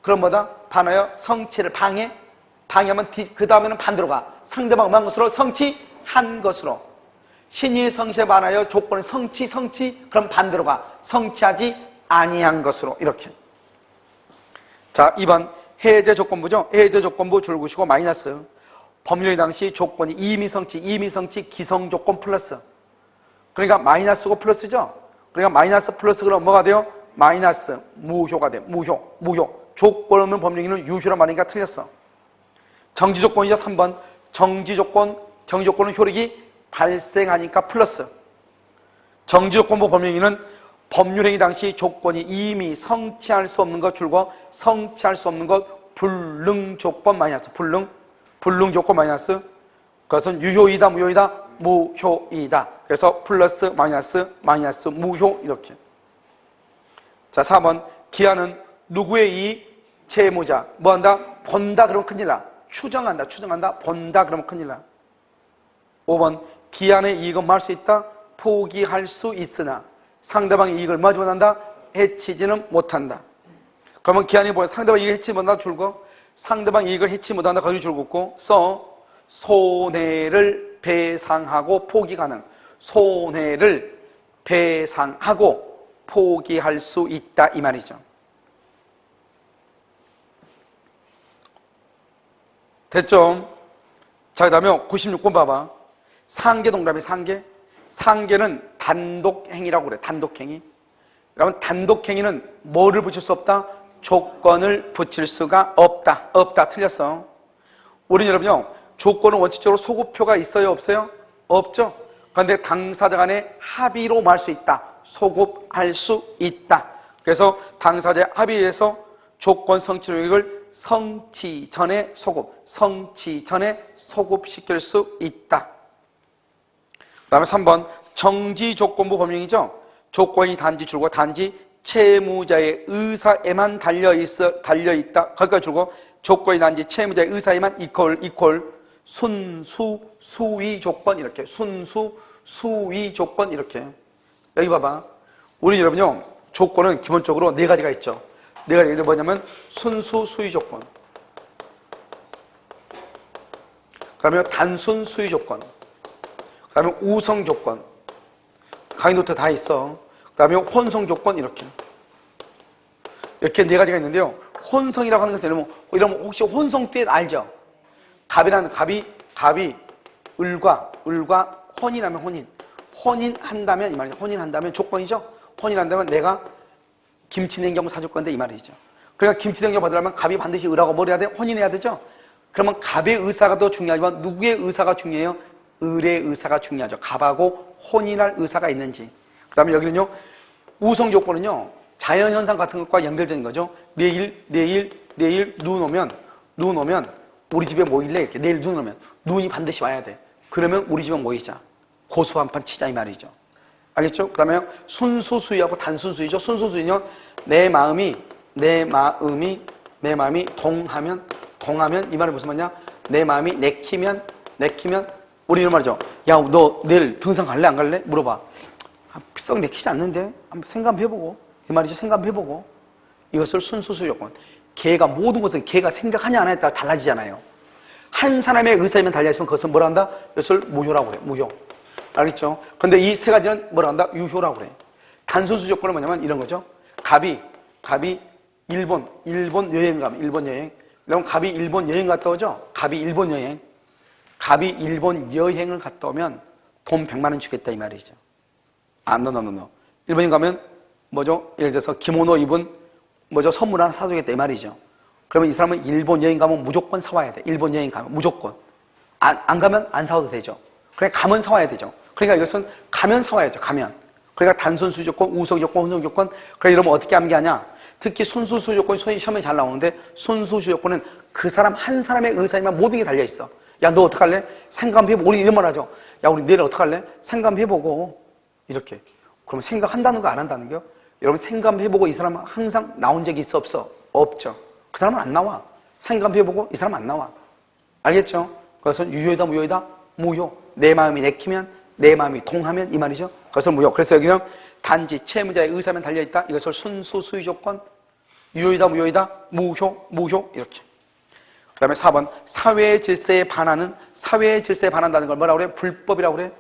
그럼 뭐다? 반하여 성취를 방해하면 그 다음에는 반대로 가. 상대방 음한 것으로 성취한 것으로. 신의 성실에 반하여 조건을 성취 그럼 반대로 가. 성취하지 아니한 것으로 이렇게. 자 2번 해제 조건부죠. 해제 조건부 줄구시고 마이너스. 법률의 당시 조건이 이미 성취 기성조건 플러스. 그러니까 마이너스고 플러스죠. 그러니까 마이너스 플러스 그럼 뭐가 돼요? 마이너스 무효가 돼요. 무효. 조건 없는 법령에는 유효란 말이니까 틀렸어. 정지조건이죠. 3번 정지조건은 효력이 발생하니까 플러스. 정지조건부 법령에는 법률행위 당시 조건이 이미 성취할 수 없는 것 줄고 성취할 수 없는 것 불능조건 마이너스. 불능조건 마이너스. 그것은 유효이다 무효이다? 무효이다. 그래서 플러스 마이너스 무효 이렇게. 자 4번 기한은 누구의 이익? 채무자. 뭐한다? 본다 그러면 큰일 나. 추정한다. 본다 그러면 큰일 나. 5번 기한의 이익은 뭐 할 수 있다? 포기할 수 있으나 상대방의 이익을 뭐 하지 못한다? 해치지는 못한다. 그러면 기한이 뭐야? 상대방 이익을 해치지 못한다 줄고 상대방 이익을 해치지 못한다 거기 줄고 손해를 배상하고 포기 가능. 손해를 배상하고 포기할 수 있다 이 말이죠. 됐죠? 자, 그 다음에 96번 봐봐. 상계 동그라미 상계는 단독행위라고 그래. 단독행위. 그러면 단독행위는 뭐를 붙일 수 없다? 조건을 붙일 수가 없다. 틀렸어. 우리는 여러분요 조건은 원칙적으로 소급표가 있어요, 없어요? 없죠. 그런데 당사자 간의 합의로 말 수 있다. 소급할 수 있다. 그래서 당사자의 합의에서 조건 성취 능력을 성취 전에 소급시킬 수 있다. 그 다음에 3번 정지조건부 법령이죠. 조건이 단지 줄고 단지 채무자의 의사에만 달려있다. 거기까지 줄고 조건이 단지 채무자의 의사에만 이퀄 순수 수위 조건 이렇게 순수 수위 조건 이렇게. 여기 봐봐. 우리 여러분요 조건은 기본적으로 4가지가 있죠. 4가지가 뭐냐면 순수 수위 조건, 그 다음에 단순 수위 조건, 그 다음에 우성 조건, 강의 노트 다 있어. 그 다음에 혼성 조건 이렇게 4가지가 있는데요. 혼성이라고 하는 것은 이러면 혹시 혼성 뜻 알죠? 갑이라는 갑이 을과 혼인하면 혼인한다면 이 말이죠. 혼인한다면 조건이죠. 혼인한다면 내가 김치 냉장고 사줄 건데 이 말이죠. 그러니까 김치 냉장고 받으려면 갑이 반드시 을하고 뭘 해야 돼? 혼인해야 되죠. 그러면 갑의 의사가 더 중요하지만 누구의 의사가 중요해요? 을의 의사가 중요하죠. 갑하고 혼인할 의사가 있는지. 그 다음에 여기는요 우성 조건은요 자연현상 같은 것과 연결되는 거죠. 내일 눈 오면 우리 집에 모일래? 이렇게 내일 눈 오면 눈이 반드시 와야 돼. 그러면 우리 집에 모이자. 고소 한판 치자 이 말이죠. 알겠죠? 그 다음에 순수수위하고 단순수위죠. 순수수위는 내 마음이 동하면 이 말이 무슨 말이냐? 내 마음이 내키면 우리는 말이죠. 야, 너 내일 등산 갈래 안 갈래? 물어봐. 썩 내키지 않는데 한번 생각해보고 이 말이죠. 생각해보고 이것을 순수수위 조건. 모든 것은 걔가 생각하냐 안 하냐에 따라 달라지잖아요. 한 사람의 의사이면 달라지면 그것은 뭐라 한다? 이것을 무효라고 그래. 무효. 알겠죠? 그런데 이 3가지는 뭐라 한다? 유효라고 그래. 단순수 조건은 뭐냐면 이런 거죠. 갑이 일본 여행 가면 일본 여행. 그럼 갑이 일본 여행 갔다 오죠? 갑이 일본 여행을 갔다 오면 돈 100만 원 주겠다 이 말이죠. no. 일본인 가면 뭐죠? 예를 들어서 기모노 입은 선물 하나 사주겠다 이 말이죠. 그러면 이 사람은 일본 여행 가면 무조건 사와야 돼. 일본 여행 가면 무조건. 안 가면 안 사와도 되죠. 그러니까 가면 사와야 되죠. 그러니까 이것은 가면 사와야죠. 가면. 그러니까 단순수 조건, 우성 조건, 혼성 조건. 그러니까 이러면 어떻게 암기하냐? 특히 순수수 조건이 시험에 잘 나오는데 순수수 조건은 그 사람 한 사람의 의사에만 모든 게 달려있어. 야, 너 어떡할래? 생각해보고. 우리 이런 말 하죠. 야, 우리 내일 어떡할래? 생각해보고. 이렇게. 그러면 생각한다는 거 안 한다는 거요? 여러분 생각해보고 이 사람은 항상 나온 적이 있어 없어? 없죠. 그 사람은 안 나와. 생각해보고 이 사람은 안 나와. 알겠죠? 그것은 유효이다 무효이다? 무효. 내 마음이 내키면 내 마음이 동하면 이 말이죠. 그것은 무효. 그래서 여기는 단지 채무자의 의사면 달려있다. 이것을 순수 수위 조건. 유효이다 무효이다? 무효 이렇게. 그 다음에 4번 사회의 질서에 반한다는 걸 뭐라고 그래? 불법이라고 그래.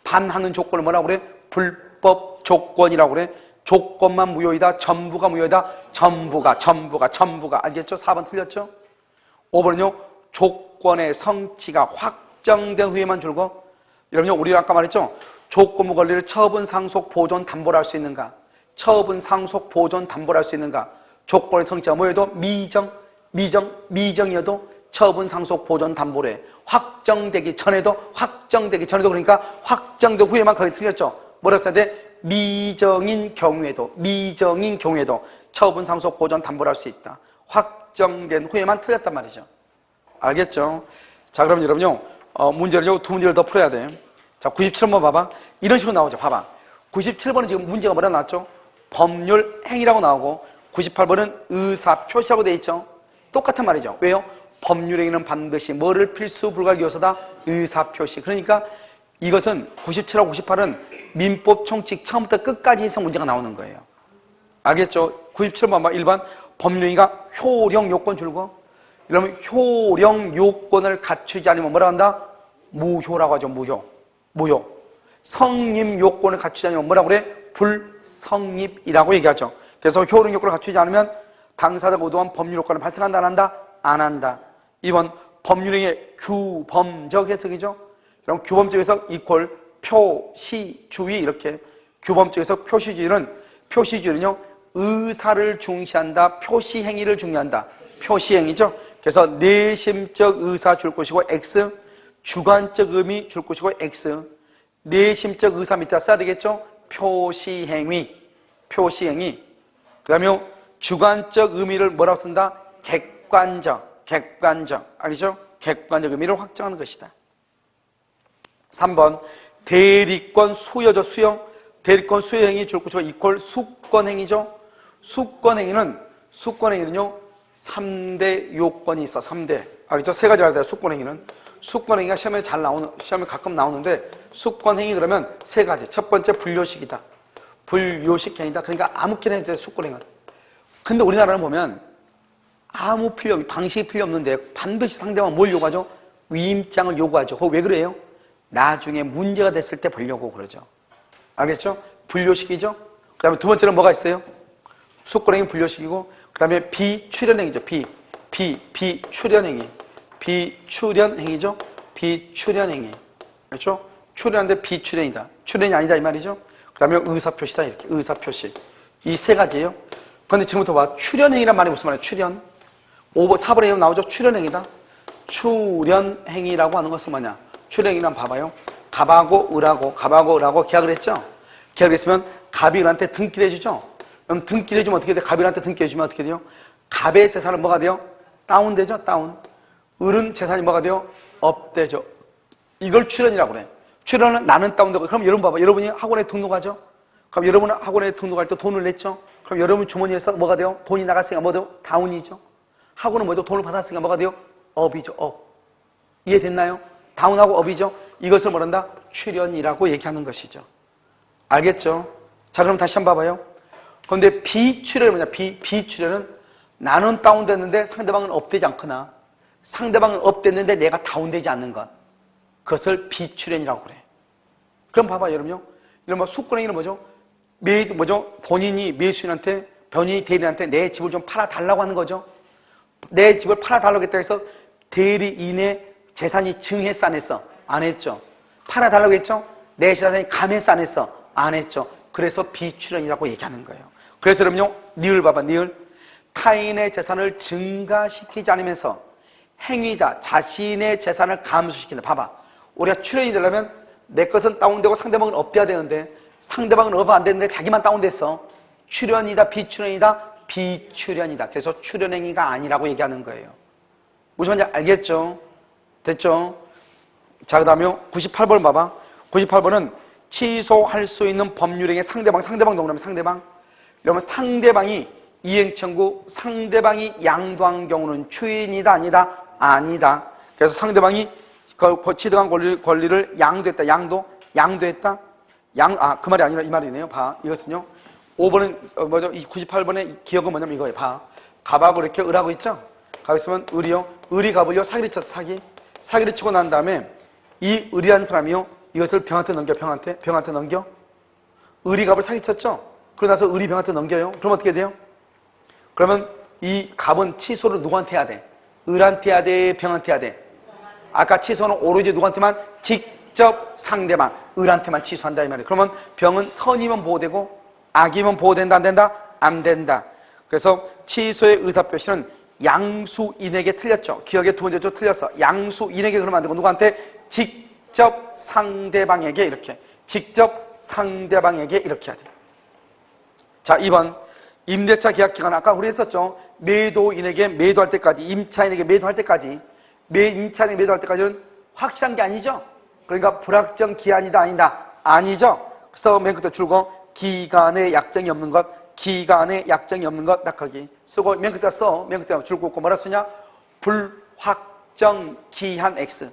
반하는 조건을 뭐라고 그래? 불법 조건이라고 그래. 조건만 무효이다. 전부가 무효이다. 전부가 알겠죠? 4번 틀렸죠? 5번은요 조건의 성취가 확정된 후에만 줄고. 여러분요 우리가 아까 말했죠? 조건부 권리를 처분 상속 보존 담보로 할 수 있는가? 처분 상속 보존 담보로 할 수 있는가? 조건의 성취가 뭐여도 미정이어도 처분 상속 보존 담보로 해. 확정되기 전에도 그러니까 확정된 후에만 거기 틀렸죠? 뭐라고 써야 돼? 미정인 경우에도 처분 상속 보존 담보를 할 수 있다. 확정된 후에만 틀렸단 말이죠. 알겠죠? 자, 그럼 여러분요, 문제를요, 2문제를 더 풀어야 돼. 자, 97번 봐봐. 이런 식으로 나오죠. 봐봐. 97번은 지금 문제가 뭐라 나왔죠? 법률 행위라고 나오고, 98번은 의사 표시라고 돼 있죠? 똑같은 말이죠. 왜요? 법률 행위는 반드시 뭐를 필수 불가결 요소다? 의사 표시. 그러니까 이것은 97하고 98은 민법 총칙 처음부터 끝까지 해서 문제가 나오는 거예요. 알겠죠? 97번 봐. 1번 법률행위가 효령 요건 줄고. 이러면 효령 요건을 갖추지 않으면 뭐라 한다? 무효라고 하죠. 무효. 성립 요건을 갖추지 않으면 뭐라고 그래? 불성립이라고 얘기하죠. 그래서 효령 요건을 갖추지 않으면 당사자가 의도한 법률 효과는 발생한다 안 한다? 안 한다. 2번 법률행위의 규범적 해석이죠. 그럼 규범적 해석 이퀄 표시주의 이렇게. 규범적 해석 표시주의는요 의사를 중시한다. 표시행위를 중요한다. 표시행위죠. 그래서 내심적 의사 줄 것이고 X 주관적 의미 줄 것이고 X. 내심적 의사 밑에 써야 되겠죠? 표시행위. 표시행위. 그 다음에 주관적 의미를 뭐라고 쓴다? 객관적. 객관적. 알겠죠? 객관적 의미를 확정하는 것이다. 3번. 대리권 수여죠. 수여. 대리권 수여행위 줄 것이고 이퀄 수권행위죠. 수권행위는요 3대 요건이 있어. 3대. 알겠죠? 세 가지 알아야 돼요. 수권행위는. 수권행위가 시험에 가끔 나오는데 수권행위 그러면 세 가지. 첫 번째 불요식이다. 불요식행위다. 그러니까 아무 끼나 해도 돼. 수권행위는. 근데 우리나라는 보면 아무 방식이 필요 없는데 반드시 상대방 뭘 요구하죠? 위임장을 요구하죠. 그거 왜 그래요? 나중에 문제가 됐을 때 보려고 그러죠. 알겠죠? 불요식이죠? 그 다음에 두 번째는 뭐가 있어요? 수권행위 불요식이고, 그 다음에 비출연행위죠. 비출연행위. 비출연행위죠? 비출연행위. 그렇죠? 출연한데 비출연이다. 출연이 아니다 이 말이죠? 그 다음에 의사표시다 이렇게. 의사표시. 이 세 가지예요. 그런데 지금부터 봐. 출연행위란 말이 무슨 말이에요? 출연. 4번에 나오죠? 출연행위다. 출연행위라고 하는 것은 뭐냐? 출연행위란 봐봐요. 갑하고 을하고 계약을 했죠? 계약을 했으면 갑이 을한테 등기를 해주죠? 그럼 등기를 해주면 어떻게 돼요? 갑이 을한테 등기를 해주면 어떻게 돼요? 갑의 재산은 뭐가 돼요? 다운되죠? 다운. 을은 재산이 뭐가 돼요? 업되죠. 이걸 출연이라고 그래. 출연은 나는 다운되고. 그럼 여러분 봐봐. 여러분이 학원에 등록하죠? 그럼 여러분은 학원에 등록할 때 돈을 냈죠? 그럼 여러분 주머니에서 뭐가 돼요? 돈이 나갔으니까 뭐 돼요? 다운이죠? 학원은 뭐죠? 돈을 받았으니까 뭐가 돼요? 업이죠. 업. 이해됐나요? 다운하고 업이죠? 이것을 뭐란다? 출연이라고 얘기하는 것이죠. 알겠죠? 자, 그럼 다시 한번 봐봐요. 그런데 비출연은 뭐냐? 비출연은 나는 다운됐는데 상대방은 업되지 않거나 상대방은 업됐는데 내가 다운되지 않는 것. 그것을 비출연이라고 그래. 그럼 봐봐, 여러분요. 이런 뭐 수권행위는 뭐죠? 본인이 매수인한테, 변인이 대리인한테 내 집을 좀 팔아달라고 하는 거죠. 내 집을 팔아달라고 했다 해서 대리인의 재산이 증했어, 안 했어? 안 했죠. 팔아달라고 했죠? 내 재산이 감했어, 안 했어? 안 했죠. 그래서 비출연이라고 얘기하는 거예요. 그래서 여러분요, 니을 봐봐, 니을. 타인의 재산을 증가시키지 않으면서 행위자, 자신의 재산을 감소시킨다. 봐봐. 우리가 출연이 되려면 내 것은 다운되고 상대방은 업돼야 되는데 상대방은 업 안 됐는데 자기만 다운됐어. 출연이다, 비출연이다? 비출연이다. 그래서 출연행위가 아니라고 얘기하는 거예요. 무슨 말인지 알겠죠? 됐죠? 자, 그 다음에 98번 봐봐. 98번은 취소할 수 있는 법률행위 상대방 동그라미 상대방. 이러면 상대방이 이행청구, 상대방이 양도한 경우는 추인이다, 아니다? 아니다. 그래서 상대방이 취득한 권리를 양도했다. 양도했다. 그 말이 아니라 이 말이네요. 봐. 이것은요. 5번은 뭐죠? 이 98번의 기억은 뭐냐면 이거예요. 봐. 갑하고 이렇게 을하고 있죠? 가고 있으면 을이요. 을이 갑을요. 사기를 쳤어. 사기를 치고 난 다음에 이 을이라는 사람이요. 이것을 병한테 넘겨. 병한테 넘겨. 을이 갑을 사기 쳤죠? 그러고 나서 을이 병한테 넘겨요. 그럼 어떻게 돼요? 그러면 이 갑은 취소를 누구한테 해야 돼? 을한테 해야 돼? 병한테 해야 돼? 아까 취소는 오로지 누구한테만? 직접 상대방, 을한테만 취소한다 이 말이에요. 그러면 병은 선이면 보호되고 악이면 보호된다, 안 된다? 안 된다. 그래서 취소의 의사표시는 양수인에게 틀렸죠. 기억의 두 번째죠. 틀렸어. 양수인에게 그러면 안 되고 누구한테? 직접 상대방에게 이렇게. 직접 상대방에게 이렇게 해야 돼. 자, 2번. 임대차 계약 기간 아까 우리 했었죠. 매도인에게 매도할 때까지, 임차인에게 매도할 때까지, 임차인에게 매도할 때까지는 확실한 게 아니죠. 그러니까 불확정 기한이다, 아니다? 아니죠. 그래서 맨 끝에 줄거 기간에 약정이 없는 것, 기간에 약정이 없는 것 딱 거기 쓰고 맨 끝에 써. 맨 끝에 줄 긋고 뭐라 쓰냐? 불확정 기한 X.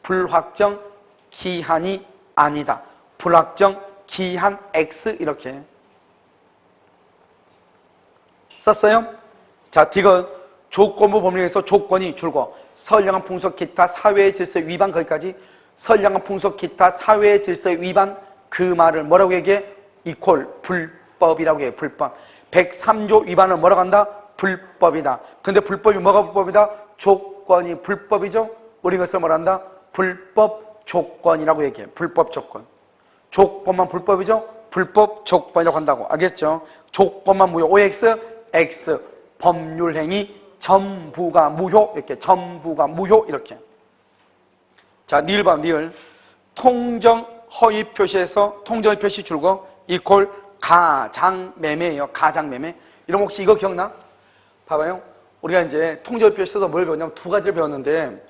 불확정 기한이 아니다. 불확정 기한 X 이렇게 썼어요? 자, D가 조건부 법률에서 조건이 줄고 선량한 풍속 기타 사회의 질서 위반 거기까지 선량한 풍속 기타 사회의 질서 위반 그 말을 뭐라고 얘기해? 이퀄 불법이라고 해. 불법. 103조 위반을 뭐라고 한다? 불법이다. 근데 불법이 뭐가 불법이다? 조건이 불법이죠? 우리 이것을 뭐라 한다? 불법 조건이라고 얘기해. 불법 조건. 조건만 불법이죠? 불법 조건이라고 한다고. 알겠죠? 조건만 무효. OX, X. 법률행위 전부가 무효. 이렇게 전부가 무효. 이렇게. 자, 니을 봐, 니을. 통정 허위 표시에서 통정 허위 표시 줄거 이퀄 가장매매예요. 가장매매. 이런 혹시 이거 기억나? 봐봐요. 우리가 이제 통정 허위 표시에서 뭘 배웠냐면 두 가지를 배웠는데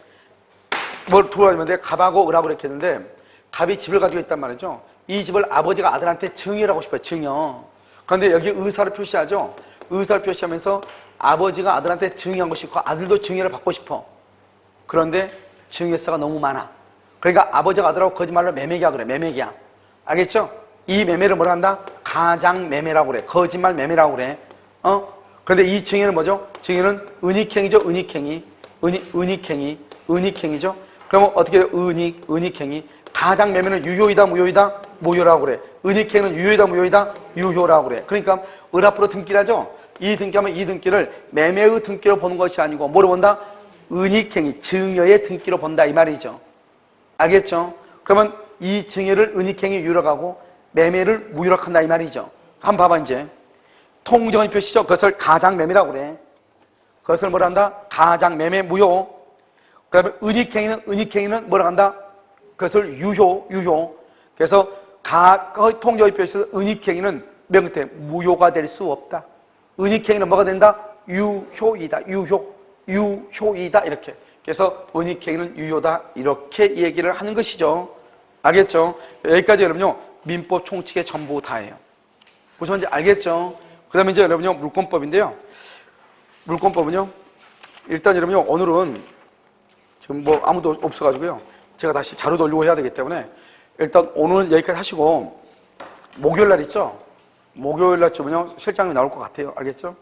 두 가지 배웠는데 갑하고 을하고 이렇게 했는데 갑이 집을 가지고 있단 말이죠. 이 집을 아버지가 아들한테 증여하고 싶어요. 증여. 그런데 여기 의사를 표시하죠. 의사를 표시하면서 아버지가 아들한테 증여하고 싶고 아들도 증여를 받고 싶어. 그런데 증여세가 너무 많아. 그러니까 아버지가 아들하고 거짓말로 매매계약 그래. 매매계약. 알겠죠? 이 매매를 뭐라 한다? 가장매매라고 그래. 거짓말 매매라고 그래. 그런데 이 증여는 뭐죠? 증여는 은닉행위죠. 은닉행위. 은닉행위죠. 그러면 어떻게 해요? 은닉행위. 가장매매는 유효이다, 무효이다? 무효라고 그래. 은닉행위는 유효이다, 무효이다? 유효라고 그래. 그러니까 을 앞으로 등기라죠? 이 등기하면 이 등기를 매매의 등기로 보는 것이 아니고 뭐로 본다? 은닉행위, 증여의 등기로 본다 이 말이죠. 알겠죠? 그러면 이 증여를 은닉행위 유력하고 매매를 무유력한다 이 말이죠. 한번 봐봐 이제. 통정의 표시죠. 그것을 가장매매라고 그래. 그것을 뭐라 한다? 가장매매 무효. 그다음에 은닉행위는 뭐라 한다? 그것을 유효. 그래서 통정의 표시에서 은닉행위는 명태 무효가 될 수 없다. 은닉행위는 뭐가 된다? 유효이다. 유효이다 이렇게. 그래서 은닉행위는 유효다 이렇게 얘기를 하는 것이죠. 알겠죠? 여기까지 여러분요 민법 총칙의 전부 다예요. 무슨 말인지 알겠죠? 그 다음에 이제 여러분요 물권법인데요. 물권법은요 일단 여러분요 오늘은 지금 뭐 아무도 없어가지고요 제가 다시 자료 돌리고 해야 되기 때문에 일단 오늘은 여기까지 하시고 목요일날 있죠? 목요일날쯤은요 실장님이 나올 것 같아요. 알겠죠?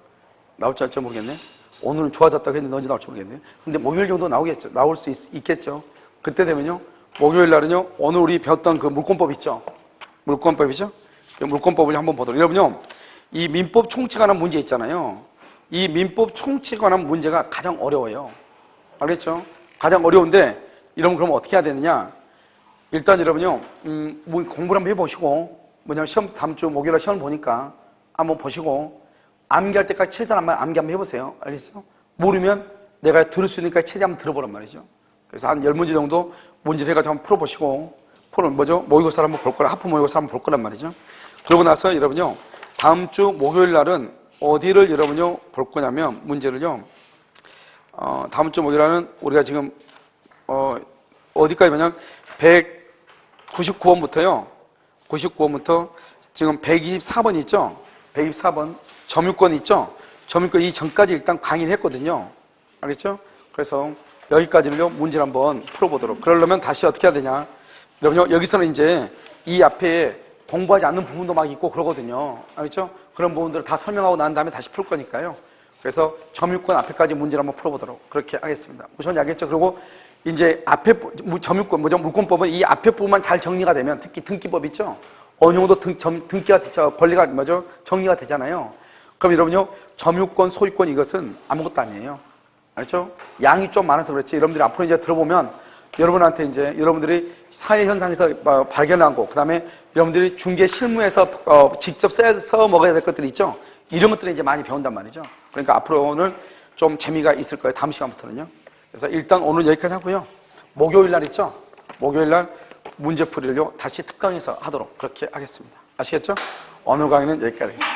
나올지 안 모르겠네. 오늘은 좋아졌다고 했는데 언제 나올지 모르겠네요. 근데 목요일 정도 나오겠죠. 나올 수 있겠죠. 그때 되면요 목요일 날은요 오늘 우리 배웠던 그 물권법 있죠. 물권법이죠. 그 물권법을 한번 보도록. 여러분요 이 민법 총칙에 관한 문제 있잖아요. 이 민법 총칙에 관한 문제가 가장 어려워요. 알겠죠? 가장 어려운데 여러분 그럼 어떻게 해야 되느냐? 일단 여러분요 뭐 공부를 한번 해보시고 뭐냐면 시험 다음 주 목요일에 시험 보니까 한번 보시고 암기할 때까지 최대한 한번 암기 한번 해보세요. 알겠죠? 모르면 내가 들을 수 있으니까 최대한 한번 들어보란 말이죠. 그래서 한 10문제 정도 문제를 해가지고 한번 풀어보시고 뭐죠? 모의고사를 한번 볼 거라, 하프 모의고사 한번 볼 거란 말이죠. 그러고 나서 여러분요 다음 주 목요일 날은 어디를 여러분요 볼 거냐면 문제를요 다음 주 목요일 날은 우리가 지금 어디까지 보냐면 199번부터요 99번부터 지금 124번 있죠? 124번 점유권 있죠? 점유권 이 전까지 일단 강의를 했거든요. 알겠죠? 그래서 여기까지는요 문제를 한번 풀어보도록. 그러려면 다시 어떻게 해야 되냐? 여러분요 여기서는 이제 이 앞에 공부하지 않는 부분도 막 있고 그러거든요. 알겠죠? 그런 부분들을 다 설명하고 난 다음에 다시 풀 거니까요. 그래서 점유권 앞에까지 문제를 한번 풀어보도록 그렇게 하겠습니다. 무슨 알겠죠? 그리고 이제 앞에 점유권, 물권법은 이 앞에 부분만 잘 정리가 되면 특히 등기법 있죠? 어느 정도 등기가 권리가 정리가 되잖아요. 그럼 여러분요 점유권, 소유권 이것은 아무것도 아니에요. 알죠? 양이 좀 많아서 그렇지. 여러분들이 앞으로 이제 들어보면 여러분한테 이제 여러분들이 사회 현상에서 발견하고 그 다음에 여러분들이 중개 실무에서 직접 써 먹어야 될 것들이 있죠. 이런 것들을 이제 많이 배운단 말이죠. 그러니까 앞으로 오늘 좀 재미가 있을 거예요. 다음 시간부터는요. 그래서 일단 오늘 여기까지 하고요. 목요일 날 있죠? 목요일 날 문제풀이를요 다시 특강에서 하도록 그렇게 하겠습니다. 아시겠죠? 오늘 강의는 여기까지 하겠습니다.